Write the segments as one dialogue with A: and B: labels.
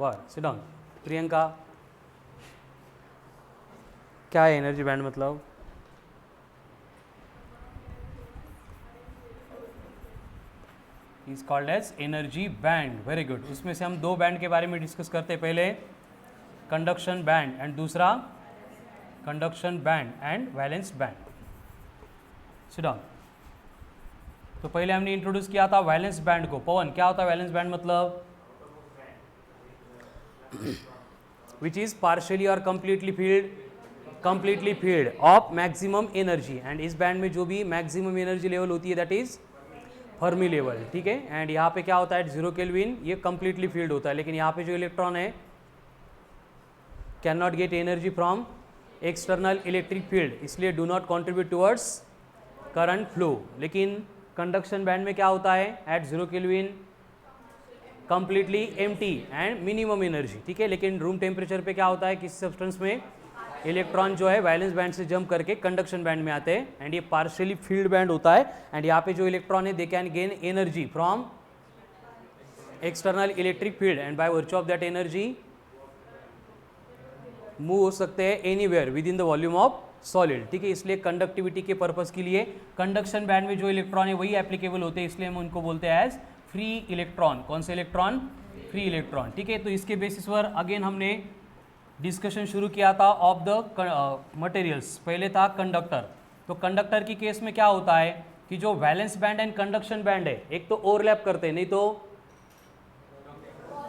A: bar. Sit down. Priyanka, क्या है energy band मतलब? Is called as energy band. Very good. उसमें से हम दो बैंड के बारे में डिस्कस करते हैं. पहले कंडक्शन बैंड एंड दूसरा conduction band and valence band. Sit down. तो पहले हमने इंट्रोड्यूस किया था वैलेंस बैंड को. पवन, क्या होता है वैलेंस बैंड मतलब? विच इज पार्शियली और completely field of maximum energy. And इस बैंड में जो भी मैक्सिमम एनर्जी लेवल होती है दैट इज फर्मी लेवल. ठीक है. एंड यहाँ पे क्या होता है? 0 केल्विन ये कंप्लीटली फील्ड होता है. लेकिन यहाँ पे जो इलेक्ट्रॉन है can not get energy from external electric field, इसलिए do not contribute towards current flow. लेकिन कंडक्शन बैंड में क्या होता है? At 0 kelvin completely empty and minimum energy. ठीक है. लेकिन रूम टेम्परेचर पे क्या होता है? किसी सब्सटेंस में इलेक्ट्रॉन जो है वैलेंस बैंड से जंप करके कंडक्शन बैंड में आते हैं. एंड ये पार्शियली फील्ड बैंड होता है. एंड यहाँ पे जो इलेक्ट्रॉन है they can gain energy from external electric field and by virtue of that energy move हो सकते हैं anywhere with in the volume of solid. ठीक है. इसलिए कंडक्टिविटी के पर्पस के लिए कंडक्शन बैंड में जो इलेक्ट्रॉन है वही एप्लीकेबल होते हैं, इसलिए हम उनको बोलते हैं एज फ्री इलेक्ट्रॉन. कौन से इलेक्ट्रॉन? Free electron. ठीक है. तो इसके बेसिस पर अगेन हमने डिस्कशन शुरू किया था ऑफ द मटेरियल्स. पहले था कंडक्टर. तो कंडक्टर की केस में क्या होता है कि जो valence band and conduction band है एक तो ओवरलैप करते हैं, नहीं तो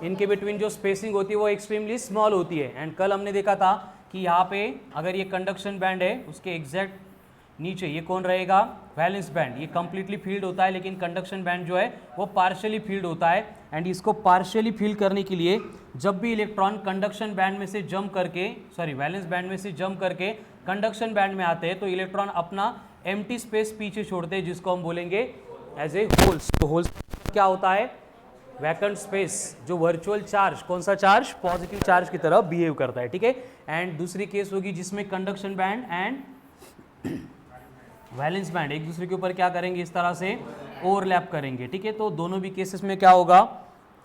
A: इनके बिटवीन जो स्पेसिंग होती है वो एक्सट्रीमली स्मॉल होती है. एंड कल हमने देखा था कि यहाँ पे अगर ये कंडक्शन बैंड है उसके एग्जैक्ट नीचे ये कौन रहेगा? Valence band. ये कंप्लीटली फील्ड होता है, लेकिन कंडक्शन बैंड जो है वो पार्शियली फील्ड होता है. एंड इसको पार्शियली फील करने के लिए जब भी इलेक्ट्रॉन कंडक्शन बैंड में से जंप करके वैलेंस बैंड में से जंप करके कंडक्शन बैंड में आते हैं तो इलेक्ट्रॉन अपना एम्प्टी स्पेस पीछे छोड़ते हैं, जिसको हम बोलेंगे एज ए होल्स. तो होल्स क्या होता है? Vacant space. जो वर्चुअल चार्ज, कौन सा चार्ज? पॉजिटिव चार्ज की तरह बिहेव करता है. ठीक है. एंड दूसरी केस होगी जिसमें conduction band and valence band एक दूसरे के ऊपर क्या करेंगे? इस तरह से ओवरलैप करेंगे. ठीक है. तो दोनों भी केसेस में क्या होगा?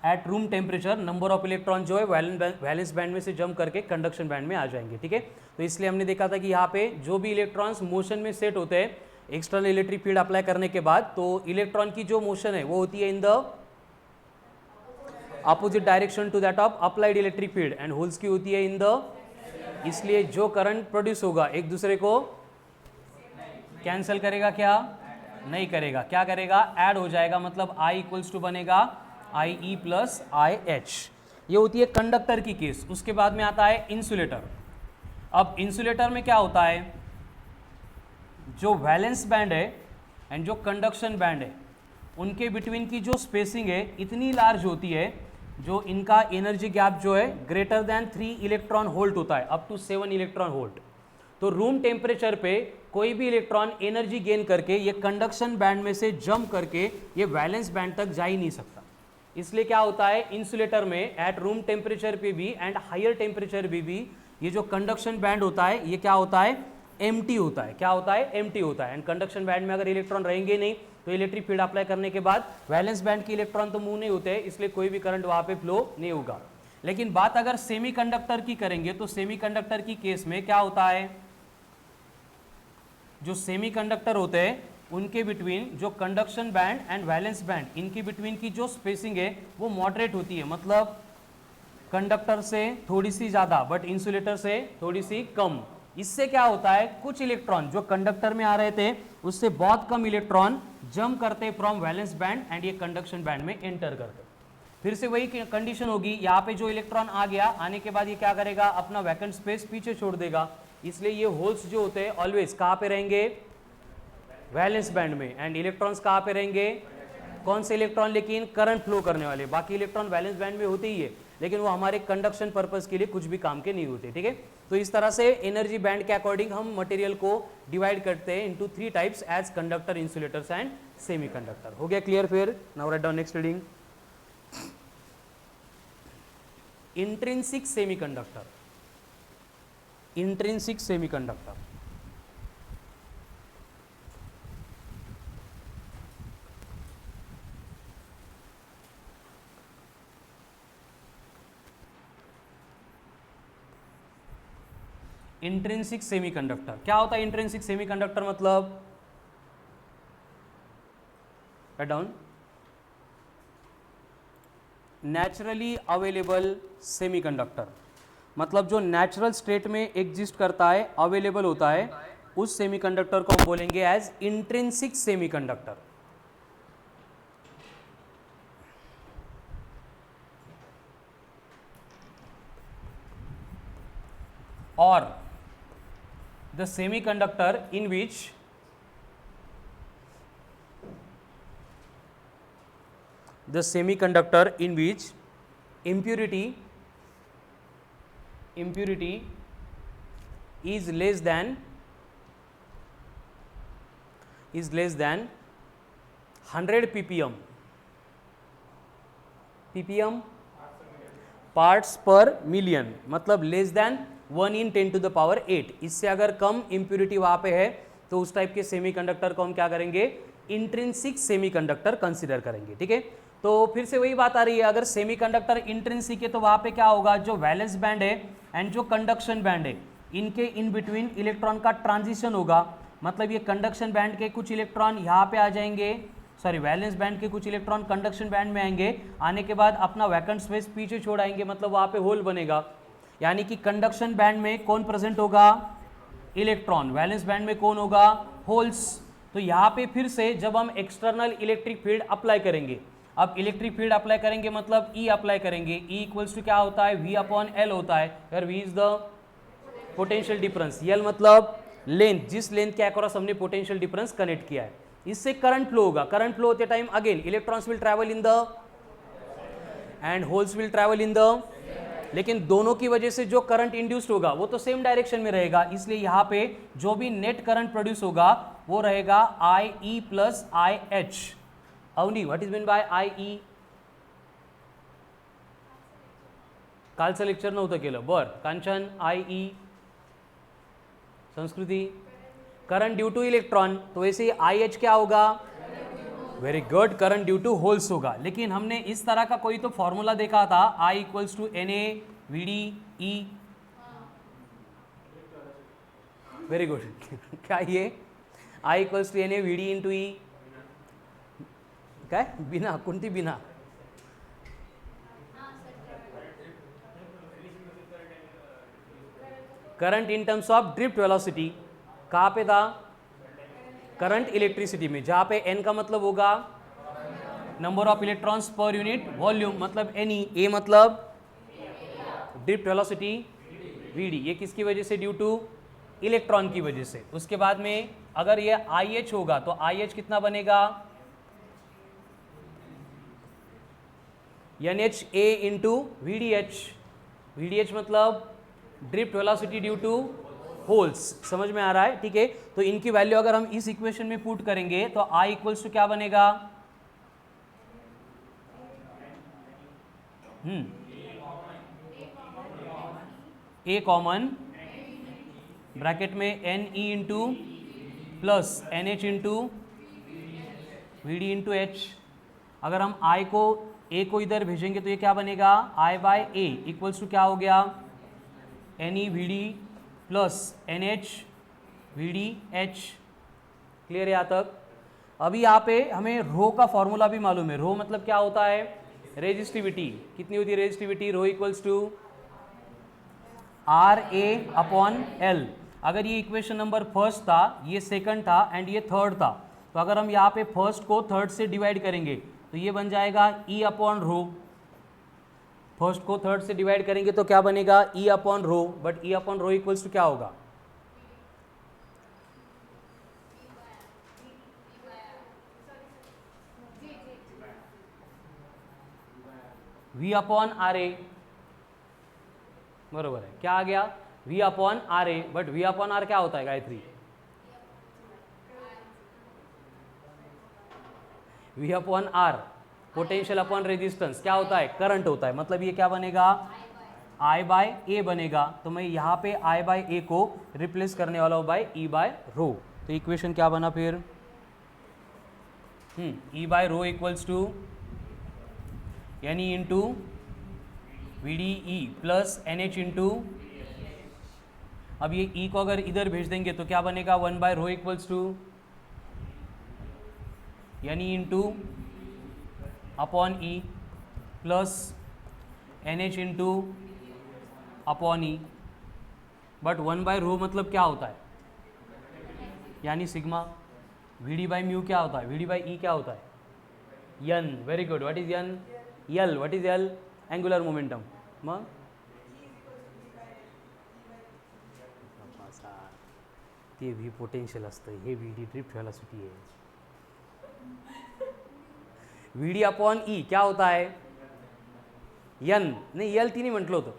A: At room temperature number of electron जो है वैलेंस बैंड में से जंप करके कंडक्शन बैंड में आ जाएंगे. ठीक है. तो इसलिए हमने देखा था कि यहाँ पे जो भी इलेक्ट्रॉन्स मोशन में सेट होते हैं एक्सटर्नल इलेक्ट्रिक फील्ड अप्लाई करने के बाद, तो इलेक्ट्रॉन की जो मोशन है वो होती है in the opposite direction to that of applied electric field. And holes की होती है इन द, इसलिए जो करंट प्रोड्यूस होगा एक दूसरे को कैंसिल करेगा क्या? नहीं करेगा. क्या करेगा? ऐड हो जाएगा. मतलब I इक्वल्स टू बनेगा IE प्लस IH. ये होती है कंडक्टर की केस. उसके बाद में आता है इंसुलेटर. अब इंसुलेटर में क्या होता है? जो वैलेंस बैंड है एंड जो कंडक्शन बैंड है उनके बिटवीन की जो स्पेसिंग है इतनी लार्ज होती है, जो इनका एनर्जी गैप जो है ग्रेटर देन 3 इलेक्ट्रॉन वोल्ट होता है, अप टू 7 इलेक्ट्रॉन वोल्ट. तो रूम टेम्परेचर पे कोई भी इलेक्ट्रॉन एनर्जी गेन करके ये कंडक्शन बैंड में से जंप करके ये वैलेंस बैंड तक जा ही नहीं सकता. इसलिए क्या होता है इंसुलेटर में एट रूम टेम्परेचर पे भी एंड हायर टेम्परेचर पे भी ये जो कंडक्शन बैंड होता है ये क्या होता है? एम्प्टी होता है. क्या होता है? एम्प्टी होता है. एंड कंडक्शन बैंड में अगर इलेक्ट्रॉन रहेंगे नहीं तो इलेक्ट्रिक फील्ड अप्लाई करने के बाद वैलेंस बैंड के इलेक्ट्रॉन तो मूव नहीं होते हैं, इसलिए कोई भी करंट वहां पे फ्लो नहीं होगा. लेकिन बात अगर सेमीकंडक्टर की करेंगे तो सेमीकंडक्टर की केस में क्या होता है? जो सेमीकंडक्टर होते हैं उनके बिटवीन जो conduction band and valence band इनकी बिटवीन की जो स्पेसिंग है वो मॉडरेट होती है. मतलब कंडक्टर से थोड़ी सी ज़्यादा बट इंसुलेटर से थोड़ी सी कम. इससे क्या होता है? कुछ इलेक्ट्रॉन जो कंडक्टर में आ रहे थे उससे बहुत कम इलेक्ट्रॉन जंप करते फ्रॉम वैलेंस बैंड एंड ये कंडक्शन बैंड में एंटर करते. फिर से वही कंडीशन होगी. यहाँ पे जो इलेक्ट्रॉन आ गया, आने के बाद ये क्या करेगा? अपना वैकेंट स्पेस पीछे छोड़ देगा. इसलिए ये होल्स जो होते हैं ऑलवेज कहाँ पे रहेंगे? वैलेंस बैंड में. एंड इलेक्ट्रॉन्स कहाँ पे रहेंगे? कौन से इलेक्ट्रॉन? लेकिन करंट फ्लो करने वाले. बाकी इलेक्ट्रॉन वैलेंस बैंड में होते ही है, लेकिन वो हमारे कंडक्शन पर्पस के लिए कुछ भी काम के नहीं होते. ठीक है. तो इस तरह से एनर्जी बैंड के अकॉर्डिंग हम मटेरियल को डिवाइड करते हैं into 3 types as conductor, insulators and semiconductor. हो गया क्लियर? फिर now write down next reading. Intrinsic semiconductor. Intrinsic semiconductor intrinsic semiconductor. क्या होता है इंट्रिंसिक सेमीकंडक्टर मतलब? Write down, naturally available semiconductor, मतलब जो नेचुरल स्टेट में एग्जिस्ट करता है, अवेलेबल होता है, उस सेमीकंडक्टर को हम बोलेंगे एज इंट्रिंसिक सेमीकंडक्टर। और the semiconductor in which impurity is less than 100 ppm parts per million, मतलब less than 1 in 10 to the power 8। इससे अगर कम इम्प्यूरिटी वहां पे है तो उस टाइप के सेमीकंडक्टर को हम क्या करेंगे? इंट्रिंसिक सेमीकंडक्टर कंसीडर करेंगे। ठीक है, तो फिर से वही बात आ रही है, अगर सेमीकंडक्टर इंट्रिंसिक है तो वहां पे क्या होगा? जो वैलेंस बैंड है एंड जो कंडक्शन बैंड है, इनके इन बिटवीन इलेक्ट्रॉन का ट्रांजिशन होगा। मतलब ये कंडक्शन बैंड के कुछ इलेक्ट्रॉन यहाँ पे आ जाएंगे, सॉरी वैलेंस बैंड के कुछ इलेक्ट्रॉन कंडक्शन बैंड में आएंगे, आने के बाद अपना वैकेंट स्पेस पीछे छोड़ाएंगे, मतलब वहाँ पे होल बनेगा। यानी कि कंडक्शन बैंड में कौन प्रेजेंट होगा? इलेक्ट्रॉन। वैलेंस बैंड में कौन होगा? होल्स। तो यहाँ पे फिर से जब हम एक्सटर्नल इलेक्ट्रिक फील्ड अप्लाई करेंगे, अब इलेक्ट्रिक फील्ड अप्लाई करेंगे मतलब ई अप्लाई करेंगे, ई इक्वल्स टू क्या होता है? V अपॉन L होता है, where V is the potential difference, L मतलब लेंथ, जिस लेंथ के अक्रॉस हमने पोटेंशियल डिफरेंस कनेक्ट किया है। इससे करंट फ्लो होगा। करंट फ्लो होते time again electrons will travel in the and holes will travel in the, लेकिन दोनों की वजह से जो करंट इंड्यूस्ड होगा वो तो सेम डायरेक्शन में रहेगा, इसलिए यहाँ पे जो भी नेट करंट प्रोड्यूस होगा वो रहेगा IE plus IH। Avani, what is mean by IE? कालचं लेक्चर नव्हतं केलं, बर कांचन IE संस्कृती करंट ड्यू टू इलेक्ट्रॉन, तो वैसे ही IH क्या होगा? Very good, current due to holes होगा। लेकिन हमने इस तरह का कोई तो फॉर्मूला देखा था, I equals to NA VD E। Very good क्या ये I equals to NA VD into E? काय बिना कोणती बिना? Current in terms of drift velocity कहाँ पे था? करंट इलेक्ट्रिसिटी में, जहाँ पे N का मतलब होगा number of electrons per unit volume, मतलब NE, A मतलब ड्रिफ्ट वेलोसिटी, VD ये किसकी वजह से? ड्यू टू इलेक्ट्रॉन की वजह से। उसके बाद में अगर ये IH होगा तो IH कितना बनेगा? NHA into VDH। VDH मतलब drift velocity due to holes. समझ में आ रहा है? ठीक है, तो इनकी वैल्यू अगर हम इस इक्वेशन में पुट करेंगे तो I इक्वल्स टू क्या बनेगा? A कॉमन ब्रैकेट में NE into plus NH into VD into H। अगर हम I को A को इधर भेजेंगे तो ये क्या बनेगा? I by A equals to क्या हो गया? NE VD plus NH VD H। Clear है यहाँ तक? अभी यहाँ पे हमें रो का फॉर्मूला भी मालूम है। रो मतलब क्या होता है? रेजिस्टिविटी। कितनी होती है resistivity? Rho equals to RA upon L। अगर ये इक्वेशन नंबर फर्स्ट था, ये सेकंड था एंड ये थर्ड था, तो अगर हम यहाँ पे फर्स्ट को थर्ड से डिवाइड करेंगे तो ये बन जाएगा E अपॉन रो। फर्स्ट को थर्ड से डिवाइड करेंगे तो क्या बनेगा? E upon rho, but E upon rho equals to क्या होगा? V upon RA। बरोबर है, क्या आ गया? V upon RA, but V upon R क्या होता है Gayatri? V upon R potential upon resistance क्या होता है? करंट होता है। मतलब ये क्या बनेगा? I बाय A बनेगा। तो मैं यहाँ पे I बाय A को रिप्लेस करने वाला हूँ बाय E बाय रो। तो इक्वेशन क्या बना फिर? E by rho equals to NE into VDE plus NH into अब ये E को अगर इधर भेज देंगे तो क्या बनेगा, 1/ρ इक्वल्स टू यानी into upon e plus NH into upon e. But 1/ρ मतलब क्या होता है, यानी सिग्मा. VD बाई म्यू क्या होता है, VD बाई ई क्या होता है, N. Very good. What is N? L. What is L? Angular momentum. मग ते व्ही पोटेन्शियल असतं, हे VD ड्रिफ्ट व्हेलॉसिटी आहे. VD अपॉन ई क्या होता है, N. नाही L तिने म्हटलं होतं,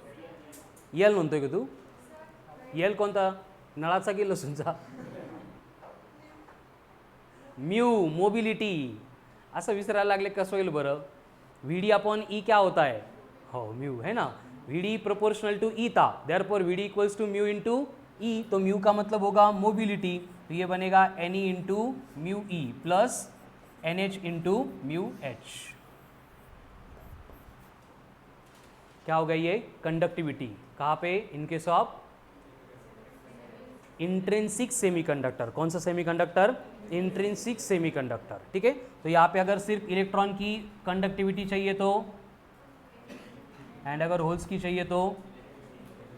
A: L म्हणतोय का तू? L कोणता, नळाचा की लसूणचा? Mu mobility. असं विसरायला लागले कसं होईल बरं. VD अपॉन ई क्या होता है, हो म्यू है ना. VD प्रोपोर्शनल टू ई था, therefore VD equals to mu into e. तो म्यू का मतलब होगा मोबिलिटी, तो ये बनेगा NE into mu E plus NH into mu H. क्या होगा ये, कंडक्टिविटी. कहाँ पे, इन केस ऑफ इंट्रिंसिक सेमीकंडक्टर. कौन सा सेमीकंडक्टर, इंट्रिंसिक सेमीकंडक्टर. ठीक है. तो यहाँ पे अगर सिर्फ इलेक्ट्रॉन की कंडक्टिविटी चाहिए तो, एंड अगर होल्स की चाहिए तो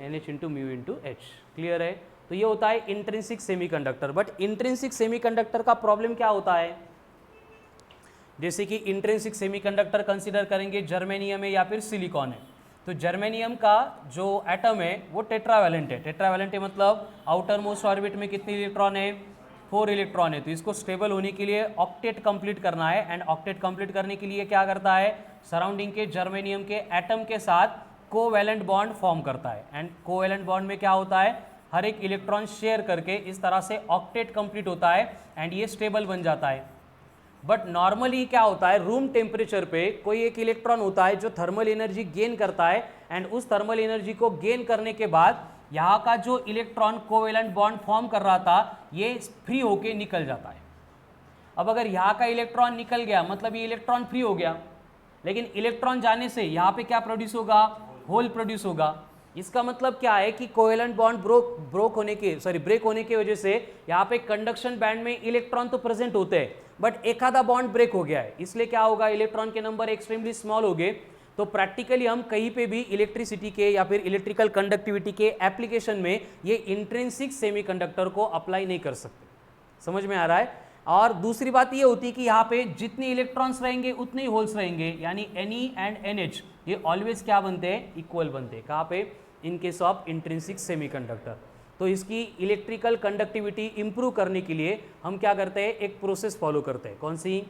A: NH into mu into H. Clear है. तो ये होता है intrinsic semiconductor. But intrinsic semiconductor का प्रॉब्लम क्या होता है, जैसे कि इंट्रिंसिक सेमीकंडक्टर कंसीडर करेंगे जर्मेनियम है या फिर सिलिकॉन है. तो जर्मेनियम का जो एटम है वो टेट्रावैलेंट है. टेट्रावैलेंट है मतलब आउटर मोस्ट ऑर्बिट में कितने इलेक्ट्रॉन है, 4 इलेक्ट्रॉन है. तो इसको स्टेबल होने के लिए ऑक्टेट कंप्लीट करना है, एंड ऑक्टेट कंप्लीट करने के लिए क्या करता है, सराउंडिंग के जर्मेनियम के एटम के साथ कोवैलेंट बॉन्ड फॉर्म करता है. एंड कोवैलेंट बॉन्ड में क्या होता है, हर एक इलेक्ट्रॉन शेयर करके इस तरह से ऑक्टेट कंप्लीट होता है एंड ये स्टेबल बन जाता है. बट नॉर्मली क्या होता है, रूम टेम्परेचर पे कोई एक इलेक्ट्रॉन होता है जो थर्मल एनर्जी गेन करता है, एंड उस थर्मल एनर्जी को गेन करने के बाद यहाँ का जो इलेक्ट्रॉन कोवेलेंट बॉन्ड फॉर्म कर रहा था ये फ्री होके निकल जाता है. अब अगर यहाँ का इलेक्ट्रॉन निकल गया मतलब ये इलेक्ट्रॉन फ्री हो गया, लेकिन इलेक्ट्रॉन जाने से यहाँ पे क्या प्रोड्यूस होगा, होल प्रोड्यूस होगा. इसका मतलब क्या है कि कोवेलेंट बॉन्ड ब्रेक होने की वजह से यहाँ पे कंडक्शन बैंड में इलेक्ट्रॉन तो प्रेजेंट होते हैं, बट एक आधा बॉन्ड ब्रेक हो गया है. इसलिए क्या होगा, इलेक्ट्रॉन के नंबर एक्सट्रीमली स्मॉल हो गए. तो प्रैक्टिकली हम कहीं पे भी इलेक्ट्रिसिटी के या फिर इलेक्ट्रिकल कंडक्टिविटी के एप्लीकेशन में ये इंट्रिंसिक सेमीकंडक्टर को अप्लाई नहीं कर सकते. समझ में आ रहा है. और दूसरी बात ये होती है कि यहाँ पे जितने इलेक्ट्रॉन्स रहेंगे उतने ही होल्स रहेंगे, यानी Ne एंड NH ये ऑलवेज क्या बनते हैं, इक्वल बनते हैं. कहाँ पे, इन केस ऑफ इंट्रिंसिक सेमीकंडक्टर. तो इसकी इलेक्ट्रिकल कंडक्टिविटी इंप्रूव करने के लिए हम क्या करते हैं, एक प्रोसेस फॉलो करते हैं. कौन सी,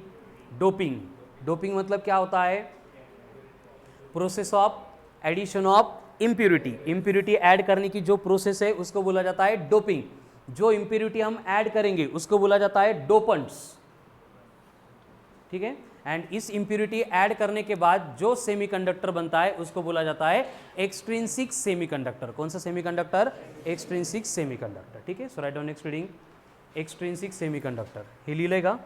A: डोपिंग. डोपिंग मतलब क्या होता है, process of addition of impurity. Impurity add करने की जो प्रोसेस है उसको बोला जाता है डोपिंग. जो इम्प्यूरिटी हम ऐड करेंगे उसको बोला जाता है डोपेंट्स. ठीक है. एंड इस इम्प्यूरिटी ऐड करने के बाद जो सेमीकंडक्टर बनता है उसको बोला जाता है एक्सट्रिंसिक सेमीकंडक्टर. कौन सा सेमीकंडक्टर, एक्सट्रिंसिक सेमीकंडक्टर. ठीक है. So write down next reading, extrinsic semiconductor. हे लिहिलंय का,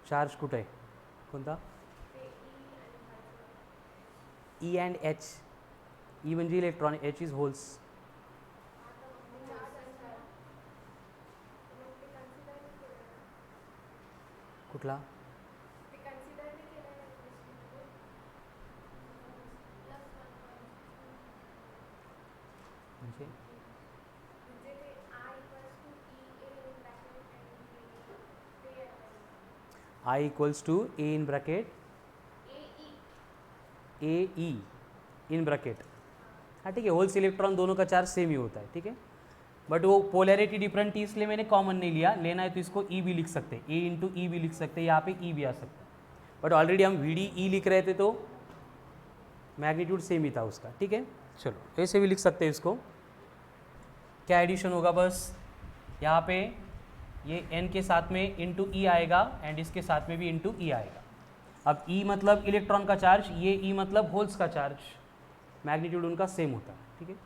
A: चार्ज कुठे आहे, कोणता, E अँड H. E म्हणजे इलेक्ट्रॉन, H इज होल्स. कुठला, म्हणजे I equals to A in bracket AE in bracket. हाँ ठीक है. होल्स इलेक्ट्रॉन दोनों का चार्ज सेम ही होता है. ठीक है. बट वो पोलैरिटी डिफरेंट थी इसलिए मैंने कॉमन नहीं लिया. लेना है तो इसको E भी लिख सकते हैं, A इंटू E भी लिख सकते हैं, यहाँ पे E भी आ सकता है. बट ऑलरेडी हम VD E लिख रहे थे तो मैग्नीट्यूड सेम ही था उसका, ठीक है। चलो ऐसे भी लिख सकते हैं इसको, क्या एडिशन होगा, बस यहाँ पे ये n के साथ में इंटू ई आएगा एंड इसके साथ में भी इंटू ई आएगा। अब E मतलब इलेक्ट्रॉन का चार्ज, ये E मतलब होल्स का चार्ज, मैग्नीट्यूड उनका सेम होता है, ठीक है।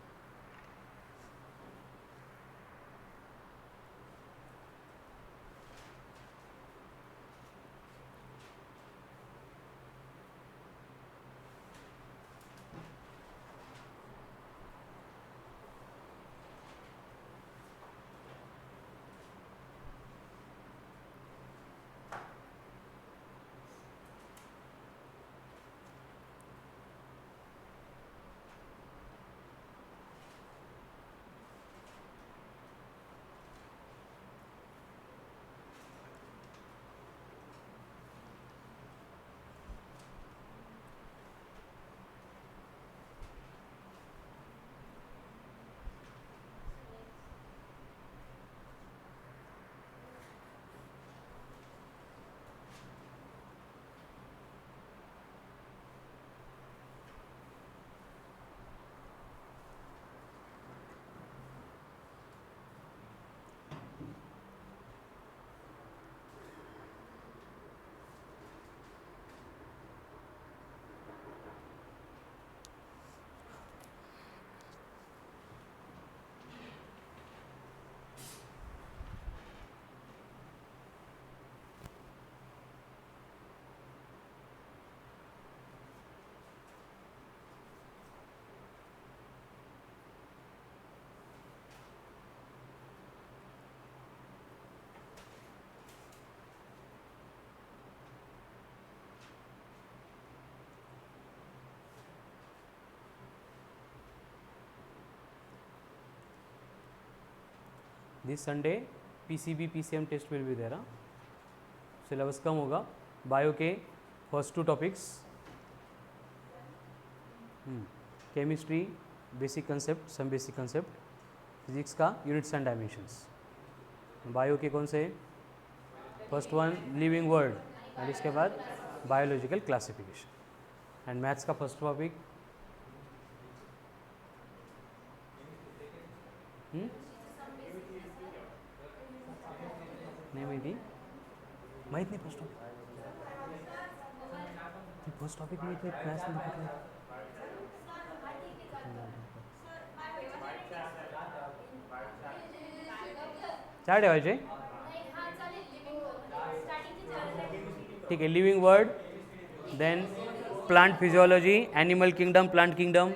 A: This Sunday PCB PCM test will be there, syllabus कम होगा, बायो के first 2 topics, chemistry basic concept, some basic concept, physics का यूनिट्स एंड डायमेंशंस, बायो के कौन से, फर्स्ट 1 लिविंग वर्ल्ड एंड इसके बाद बायोलॉजिकल क्लासिफिकेशन, एंड मैथ्स का फर्स्ट टॉपिक नहीं माहित नाही फर्स्ट टॉपिक माहित नाही क्लास मध्ये कुठलं चार ठेवायचे, ठीक आहे। Living world, then plant physiology, animal kingdom, plant kingdom,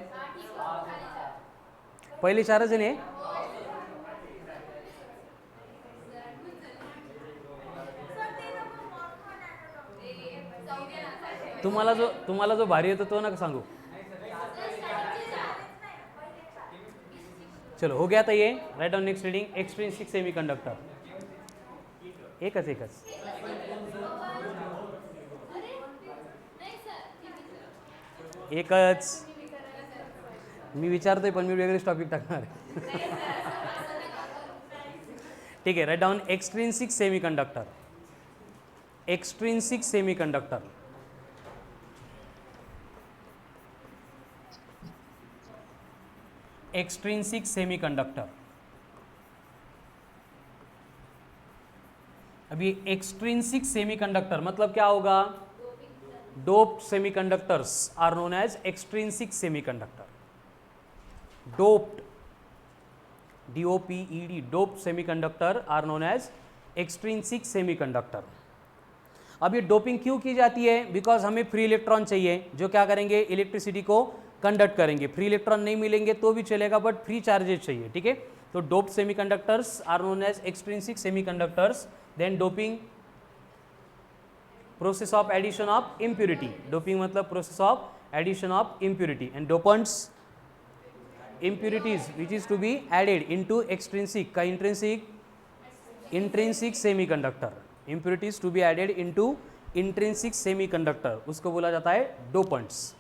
A: पहिले 4च आहे ना। तुम्हाला जो भारी येतो तो नका सांगू। चलो हो गया था ये, right down next reading, extrinsic semiconductor, एकच मी विचारतोय पण मी वेगळेच टॉपिक टाकणार आहे ठीक आहे, write down extrinsic semiconductor, extrinsic semiconductor, extrinsic semiconductor. अभी एक्सट्रिंसिक सेमीकंडक्टर मतलब क्या होगा, doped semiconductors are known as extrinsic semiconductor, doped DOPED, doped semiconductor are known as extrinsic semiconductor. अब ये डोपिंग क्यों की जाती है, बिकॉज हमें फ्री इलेक्ट्रॉन चाहिए जो क्या करेंगे, इलेक्ट्रिसिटी को कंडक्ट करेंगे। फ्री इलेक्ट्रॉन नहीं मिलेंगे तो भी चलेगा, बट फ्री चार्जेस चाहिए, ठीक है। तो doped semiconductors are known as extrinsic semiconductors. Then doping, process of addition of impurity, doping मतलब process of addition of impurity, and dopants impurities which is to be added into extrinsic का intrinsic semiconductor, impurities to be added into intrinsic semiconductor, उसको बोला जाता है dopants।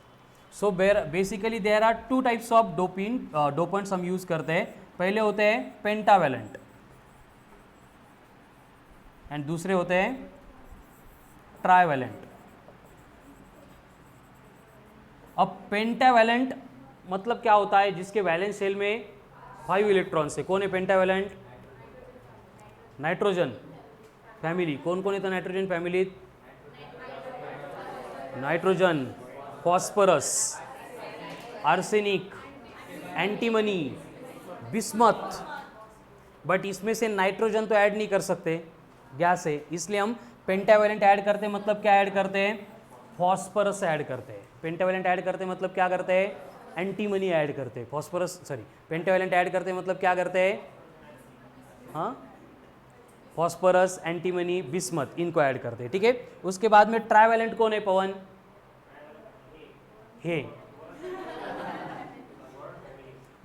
A: So basically there are 2 types of dopants हम use करते हैं। पहले होते हैं पेंटावेलेंट एंड दूसरे होते हैं ट्राइवेलेंट। अब पेंटावैलेंट मतलब क्या होता है, जिसके वैलेंस शेल में 5 इलेक्ट्रॉन्स है। कौन है पेंटावैलेंट? Nitrogen family. कौन कौन है तो nitrogen family? Nitrogen, phosphorus, arsenic, antimony, bismuth. But इसमें से नाइट्रोजन तो ऐड नहीं कर सकते, गैस है, इसलिए हम पेंटावैलेंट ऐड करते हैं। मतलब क्या ऐड करते हैं? फॉस्फरस ऐड करते हैं। पेंटावैलेंट ऐड करते हैं मतलब क्या करते हैं? एंटीमनी ऐड करते हैं। फॉस्फरस सॉरी पेंटावैलेंट ऐड करते हैं मतलब क्या करते हैं? हाँ, फॉस्फरस, एंटीमनी, बिस्मथ, इनको ऐड करते हैं। ठीक है, उसके बाद में ट्राइवैलेंट कौन है पवन? हे,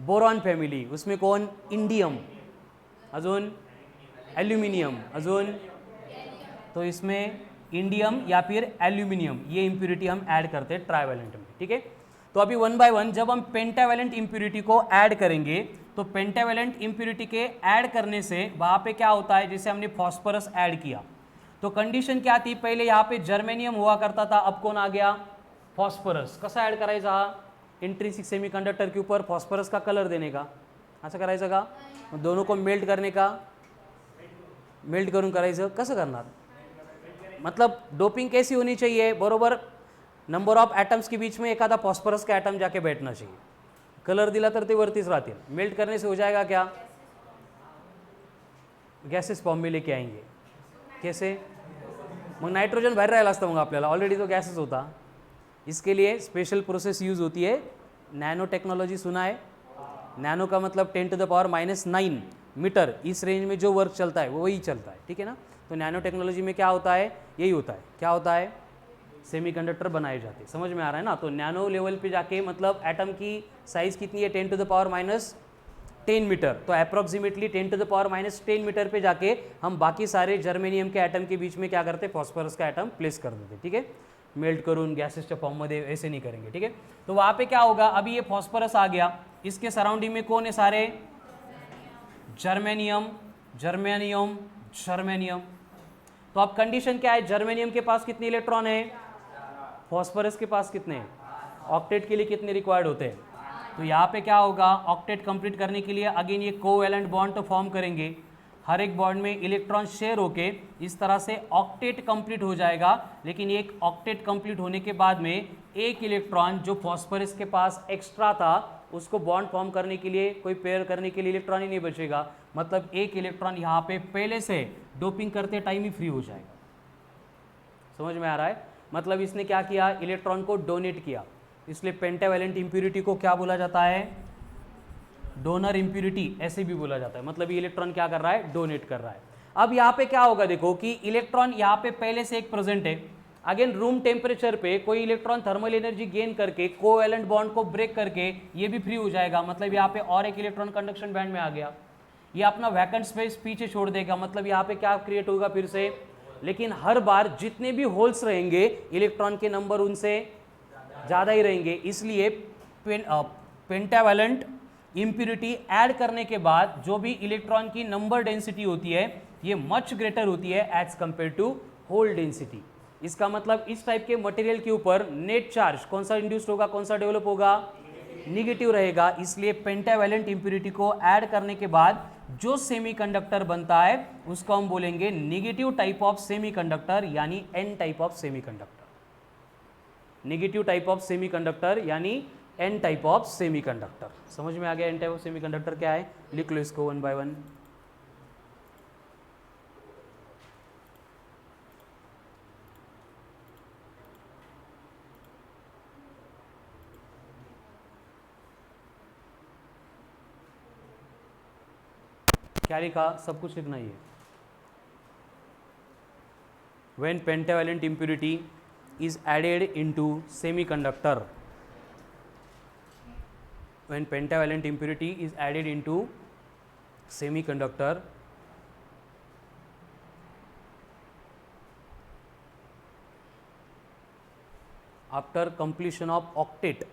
A: बोरॉन फॅमिली। उसमें कौन? इंडियम, अजून एल्युमिनियम, अजून तो इसमें इंडियम या फिर एल्यूमिनियम, ये इंप्यूरिटी हम ऐड करते हैं ट्राइवैलेंट में। ठीक है, तो अभी वन बाय वन जब हम पेंटावैलेंट इंप्यूरिटी को ऐड करेंगे तो पेंटावैलेंट इंप्यूरिटी के ऐड करने से वहाँ पे क्या होता है, जैसे हमने फॉस्फरस ऐड किया तो कंडीशन क्या थी? पहले यहाँ पे जर्मेनियम हुआ करता था, अब कौन आ गया? फॉस्फरस। कसा ऐड करायचा? इंट्रिंसिक सेमीकंडक्टर के ऊपर फॉस्फरस का कलर देने का, असं करायचं का? दोनों को मेल्ट करने का, मेल्ट करून करायचं, कसं करणार? मतलब डोपिंग कैसी होनी चाहिए? बरोबर नंबर ऑफ एटम्स के बीच में एखादा फॉस्फरस का एटम जाके बैठना चाहिए। कलर दिला तर ते वरतीच राहतील। मेल्ट करने से हो जाएगा क्या? गॅसेस फॉर्म में लेके आएंगे। कैसे? मग नाइट्रोजन बाहेर राहिला असतं, मग आपल्याला ऑलरेडी तो गॅसेस होता। इसके लिए स्पेशल प्रोसेस यूज होती है, नैनो टेक्नोलॉजी सुना है? नैनो का मतलब 10⁻⁹ मीटर, इस रेंज में जो वर्क चलता है वो वही चलता है। ठीक है ना, तो नैनो टेक्नोलॉजी में क्या होता है? यही होता है। क्या होता है? सेमीकंडक्टर बनाए जाते हैं। समझ में आ रहा है ना? तो नैनो लेवल पे जाके मतलब एटम की साइज कितनी है? 10⁻⁻10 मीटर। तो अप्रॉक्सीमेटली 10⁻⁻10 मीटर पे जाके हम बाकी सारे जर्मेनियम के एटम के बीच में क्या करते? फॉस्फरस का एटम प्लेस कर देते। ठीक है, मेल्ट करून गॅसेसच्या फॉर्ममध्ये ऐसे नहीं करेंगे। ठीक है, तो वहाँ पे क्या होगा? अभी ये फॉस्फरस आ गया, इसके सराउंडिंग में कौन है? सारे जर्मेनियम, जर्मेनियम, जर्मेनियम। तो अब कंडीशन क्या है? जर्मेनियम के पास कितने इलेक्ट्रॉन है? फॉस्फरस के पास कितने? ऑक्टेट के लिए कितने रिक्वायर्ड होते हैं? तो यहाँ पे क्या होगा? ऑक्टेट कंप्लीट करने के लिए अगेन ये कोवैलेंट बॉन्ड तो फॉर्म करेंगे, हर एक बॉन्ड में इलेक्ट्रॉन शेयर होके इस तरह से ऑक्टेट कंप्लीट हो जाएगा। लेकिन एक ऑक्टेट कंप्लीट होने के बाद में एक इलेक्ट्रॉन जो फॉस्फरस के पास एक्स्ट्रा था उसको बॉन्ड फॉर्म करने के लिए, कोई पेयर करने के लिए इलेक्ट्रॉन ही नहीं बचेगा। मतलब एक इलेक्ट्रॉन यहाँ पे पहले से डोपिंग करते टाइम ही फ्री हो जाएगा। समझ में आ रहा है? मतलब इसने क्या किया? इलेक्ट्रॉन को डोनेट किया। इसलिए पेंटावैलेंट इंप्यूरिटी को क्या बोला जाता है? डोनर इंप्यूरिटी ऐसे भी बोला जाता है। मतलब ये इलेक्ट्रॉन क्या कर रहा है? डोनेट कर रहा है। अब यहाँ पे क्या होगा? देखो कि इलेक्ट्रॉन यहाँ पे पहले से एक प्रेजेंट है। अगेन रूम टेम्परेचर पे कोई इलेक्ट्रॉन थर्मल एनर्जी गेन करके कोवैलेंट बॉन्ड को ब्रेक करके ये भी फ्री हो जाएगा। मतलब यहाँ पे और एक इलेक्ट्रॉन कंडक्शन बैंड में आ गया, ये अपना वैकेंट स्पेस पीछे छोड़ देगा। मतलब यहाँ पे क्या क्रिएट होगा फिर से? लेकिन हर बार जितने भी होल्स रहेंगे इलेक्ट्रॉन के नंबर उनसे ज़्यादा ही रहेंगे। इसलिए पेंटावैलेंट इंप्यूरिटी ऐड करने के बाद जो भी इलेक्ट्रॉन की नंबर डेंसिटी होती है ये मच ग्रेटर होती है as compare to hole density. इसका मतलब इस टाइप के मटेरियल के ऊपर नेट चार्ज कौन सा इंड्यूस्ड होगा, कौन सा डेवलप होगा? निगेटिव रहेगा। इसलिए पेंटावैलेंट इंप्यूरिटी को ऐड करने के बाद जो सेमीकंडक्टर बनता है उसको हम बोलेंगे नेगेटिव टाइप ऑफ सेमीकंडक्टर, यानी N type of semiconductor. Negative type of semiconductor यानी एन टाइप ऑफ सेमीकंडक्टर। समझ में आ गया एन टाइप ऑफ सेमीकंडक्टर क्या है? लिख लो इसको वन बाय वन। क्या लिखा? सब कुछ लिखना ही है। When pentavalent impurity is added into semiconductor, when pentavalent impurity is added into semiconductor, after completion of octet,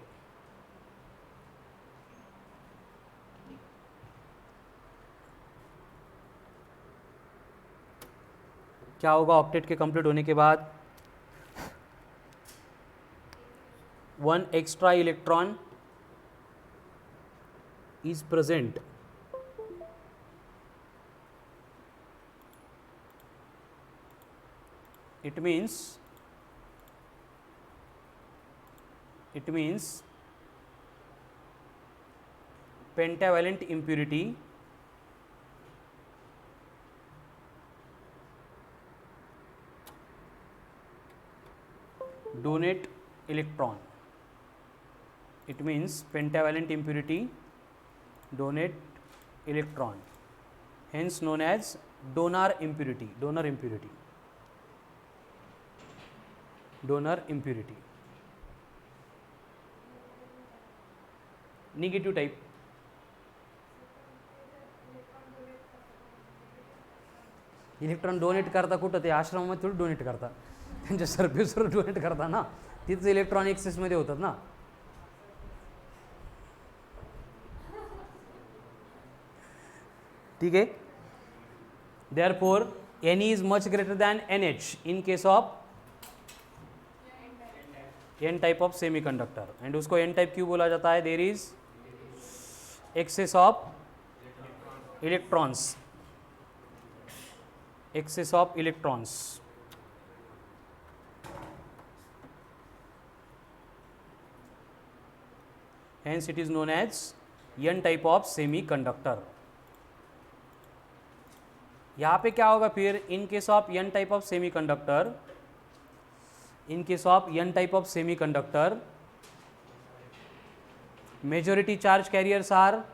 A: क्या होगा? ऑक्टेट के कंप्लीट होने के बाद one extra electron is present it means pentavalent impurity donate electron. It means pentavalent impurity donate electron, hence known as donor impurity. Negative type. Electron donate करता कुठं ते आश्रमामध्ये थोडी डोनेट करता, त्यांच्या सर्व्हिसवर डोनेट करता ना, तिथेच इलेक्ट्रॉन एक्सेसमध्ये होतात ना. ठीक आहे. Therefore Ne is much greater than NH in case of N type of semiconductor. And उसको N type क्यों बोला जाता है? There is excess of electrons. Hence it is known as N type of semiconductor. यहाँ पे क्या होगा फिर? इन case of N type of semiconductor, majority charge carriers are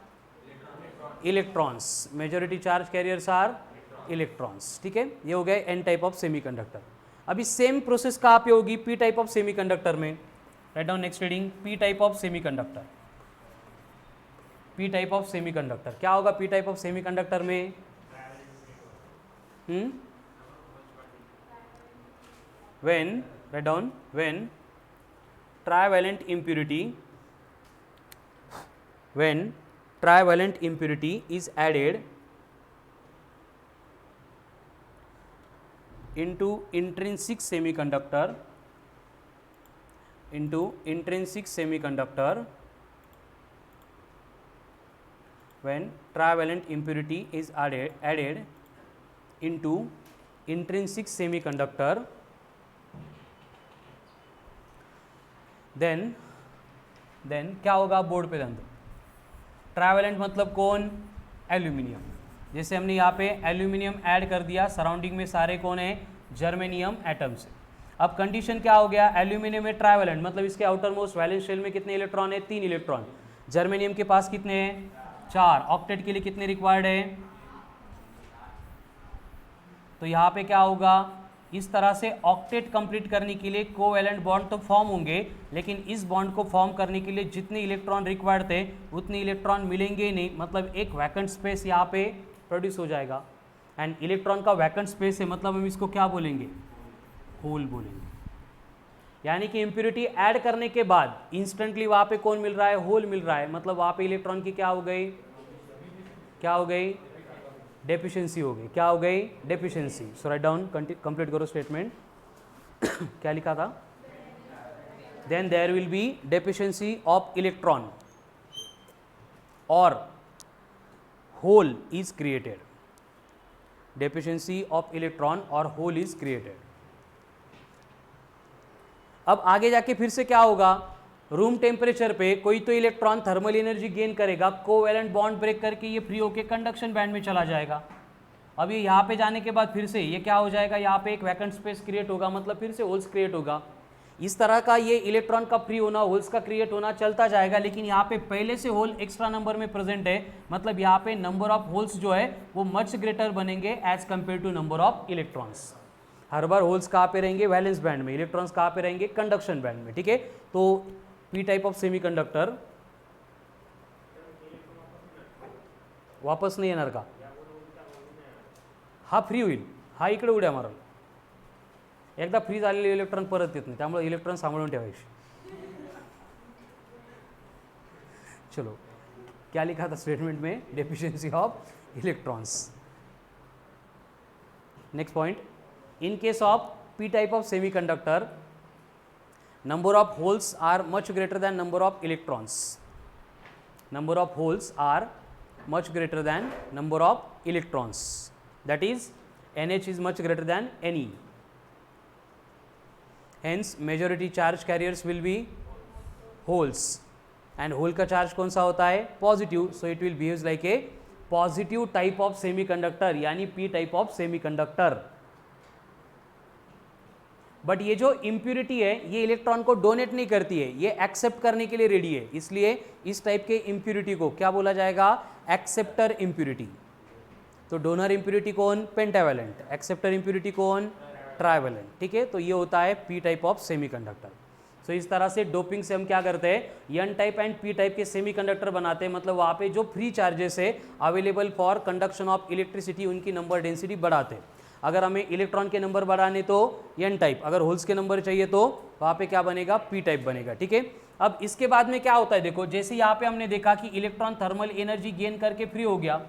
A: electrons. ठीक है, ये हो गया N type of semiconductor. अभी सेम प्रोसेस कहाँ पे होगी? P type of semiconductor में. Right down next reading. P type of semiconductor. क्या होगा P type of semiconductor में? When trivalent impurity is added into intrinsic semiconductor, when trivalent impurity is added into intrinsic semiconductor, then क्या होगा? Board पे ध्यान दो. Trivalent मतलब कौन? एल्यूमिनियम. जैसे हमने यहाँ पे एल्यूमिनियम ऐड कर दिया, सराउंडिंग में सारे कौन है? Germanium atoms. अब कंडीशन क्या हो गया? एल्यूमिनियम में ट्राइवेलेंट मतलब इसके आउटर मोस्ट वैलेंस शेल में कितने इलेक्ट्रॉन है? 3 इलेक्ट्रॉन. जर्मेनियम के पास कितने हैं? 4. ऑक्टेट के लिए कितने रिक्वायर्ड है? तो यहाँ पे क्या होगा? इस तरह से ऑक्टेट कंप्लीट करने के लिए कोवैलेंट बॉन्ड तो फॉर्म होंगे, लेकिन इस बॉन्ड को फॉर्म करने के लिए जितने इलेक्ट्रॉन रिक्वायर्ड थे उतने इलेक्ट्रॉन मिलेंगे नहीं, मतलब एक वैकेंट स्पेस यहाँ पे प्रोड्यूस हो जाएगा. एंड इलेक्ट्रॉन का वैकेंट स्पेस है, मतलब हम इसको क्या बोलेंगे? होल बोलेंगे. यानी कि इम्प्योरिटी ऐड करने के बाद इंस्टेंटली वहाँ पे कौन मिल रहा है? होल मिल रहा है. मतलब वहाँ पे इलेक्ट्रॉन की क्या हो गई? डेफिशिएंसी हो गई. क्या हो गई? Deficiency. So write down, complete करो स्टेटमेंट. क्या लिखा था? Then there will be deficiency of electron और hole is created. Deficiency of electron और होल इज क्रिएटेड. अब आगे जाके फिर से क्या होगा? रूम टेम्परेचर पे कोई तो इलेक्ट्रॉन थर्मल एनर्जी गेन करेगा, कोवैलेंट बॉन्ड ब्रेक करके ये फ्री होके कंडक्शन बैंड में चला जाएगा. अब ये यहाँ पे जाने के बाद फिर से ये क्या हो जाएगा? यहाँ पे एक वैकेंट स्पेस क्रिएट होगा, मतलब फिर से होल्स क्रिएट होगा. इस तरह का ये इलेक्ट्रॉन का फ्री होना, होल्स का क्रिएट होना चलता जाएगा. लेकिन यहाँ पे पहले से होल एक्स्ट्रा नंबर में प्रेजेंट है, मतलब यहाँ पे नंबर ऑफ होल्स जो है वो मच ग्रेटर बनेंगे as compare to number of electrons. हर बार होल्स कहाँ पे रहेंगे? वैलेंस बैंड में. इलेक्ट्रॉन्स कहाँ पे रहेंगे? कंडक्शन बैंड में. ठीक है, तो P टाइप ऑफ सेमीकंडक्टर वापस नाही येणार का? हा फ्री होईल, हा इकडे उड्या मारल. एकदा फ्री झालेले इलेक्ट्रॉन परत येत नाही, त्यामुळे इलेक्ट्रॉन सांभाळून ठेवायचे. चलो, क्या लिखा था स्टेटमेंट में? Deficiency of electrons. Next point. In case of P type of semiconductor, number of holes are much greater than number of electrons. Number of holes are much greater than number of electrons. That is, NH is much greater than Ne. Hence, majority charge carriers will be holes. And hole का charge कौन सा होता है? Positive. So it will behave like a positive type of semiconductor, यानी P type of semiconductor. But ये जो impurity है ये इलेक्ट्रॉन को डोनेट नहीं करती है, ये एक्सेप्ट करने के लिए रेडी है, इसलिए इस टाइप के इम्प्यूरिटी को क्या बोला जाएगा? Acceptor impurity. तो डोनर इम्प्यूरिटी कौन? पेंटावैलेंट. एक्सेप्टर इम्प्यूरिटी कौन? ट्राइवैलेंट. ठीक है, तो ये होता है P type of semiconductor. So इस तरह से डोपिंग से हम क्या करते हैं? N type and P type के सेमीकंडक्टर बनाते हैं. मतलब वहाँ पे जो फ्री चार्जेस है available for conduction of electricity, उनकी नंबर डेंसिटी बढ़ाते हैं. अगर हमें इलेक्ट्रॉन के नंबर बढ़ाने तो एन टाइप, अगर होल्स के नंबर चाहिए तो वहाँ पे क्या बनेगा? पी टाइप बनेगा. ठीक है, अब इसके बाद में क्या होता है? देखो, जैसे यहाँ पे हमने देखा कि इलेक्ट्रॉन थर्मल एनर्जी गेन करके फ्री हो गया,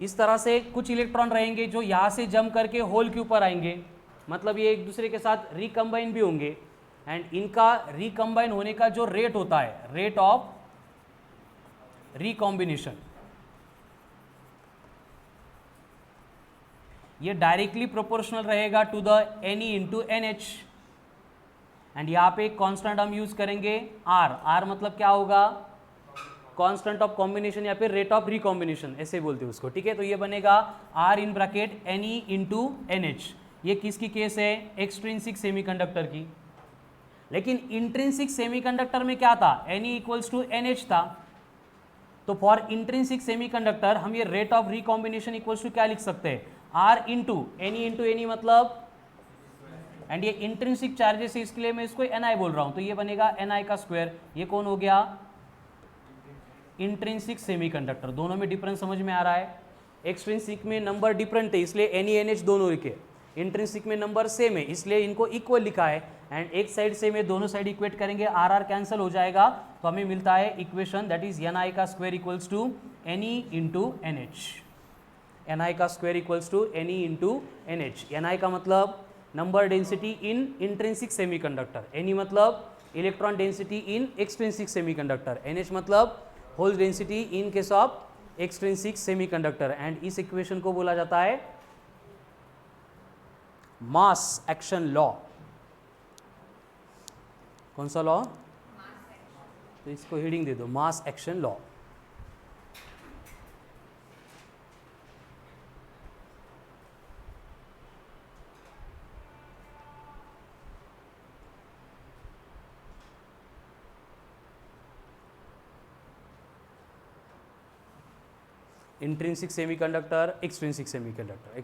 A: इस तरह से कुछ इलेक्ट्रॉन रहेंगे जो यहाँ से जम करके होल के ऊपर आएंगे, मतलब ये एक दूसरे के साथ रिकम्बाइन भी होंगे. एंड इनका रिकम्बाइन होने का जो रेट होता है, रेट ऑफ रिकॉम्बिनेशन, ये डायरेक्टली प्रोपोर्शनल रहेगा to the Ne into NH. And यहाँ पे एक कॉन्स्टेंट हम यूज करेंगे R. R मतलब क्या होगा? कांस्टेंट ऑफ कॉम्बिनेशन या फिर रेट ऑफ रिकॉम्बिनेशन, ऐसे बोलते हैं उसको. ठीक है, तो ये बनेगा R in bracket Ne into NH. ये किसकी केस है? एक्सट्रिंसिक सेमीकंडक्टर की. लेकिन इंट्रिंसिक सेमीकंडक्टर में क्या था? Ne इक्वल्स टू NH था. तो फॉर इंट्रिंसिक सेमीकंडक्टर हम ये rate of recombination equals to क्या लिख सकते हैं? R इंटू Ne मतलब, एंड ये इंट्रिंसिक चार्जेस है इसके लिए मैं इसको Ni बोल रहा हूं, तो ये बनेगा Ni का स्क्वायर. ये कौन हो गया? Intrinsic semiconductor. दोनों में डिफरेंस समझ में आ रहा है? एक्सट्रिंसिक में नंबर डिफरेंट है इसलिए Ne NH दोनों लिखे, इंट्रिंसिक में नंबर सेम है इसलिए इनको इक्वल लिखा है. एंड एक साइड से मैं दोनों साइड इक्वेट करेंगे, RR कैंसिल हो जाएगा, तो हमें मिलता है इक्वेशन दैट इज Ni का square equals to Ne into NH. Ni का square equals to Ne into NH. Ni का मतलब number density in intrinsic semiconductor, Ne मतलब electron density in extrinsic semiconductor, NH मतलब hole density in case of extrinsic semiconductor. And इस equation को बोला जाता है मास एक्शन लॉ. कौन सा लॉ? तो इसको हेडिंग दे दो, मास action law. Intrinsic semiconductor, extrinsic semiconductor.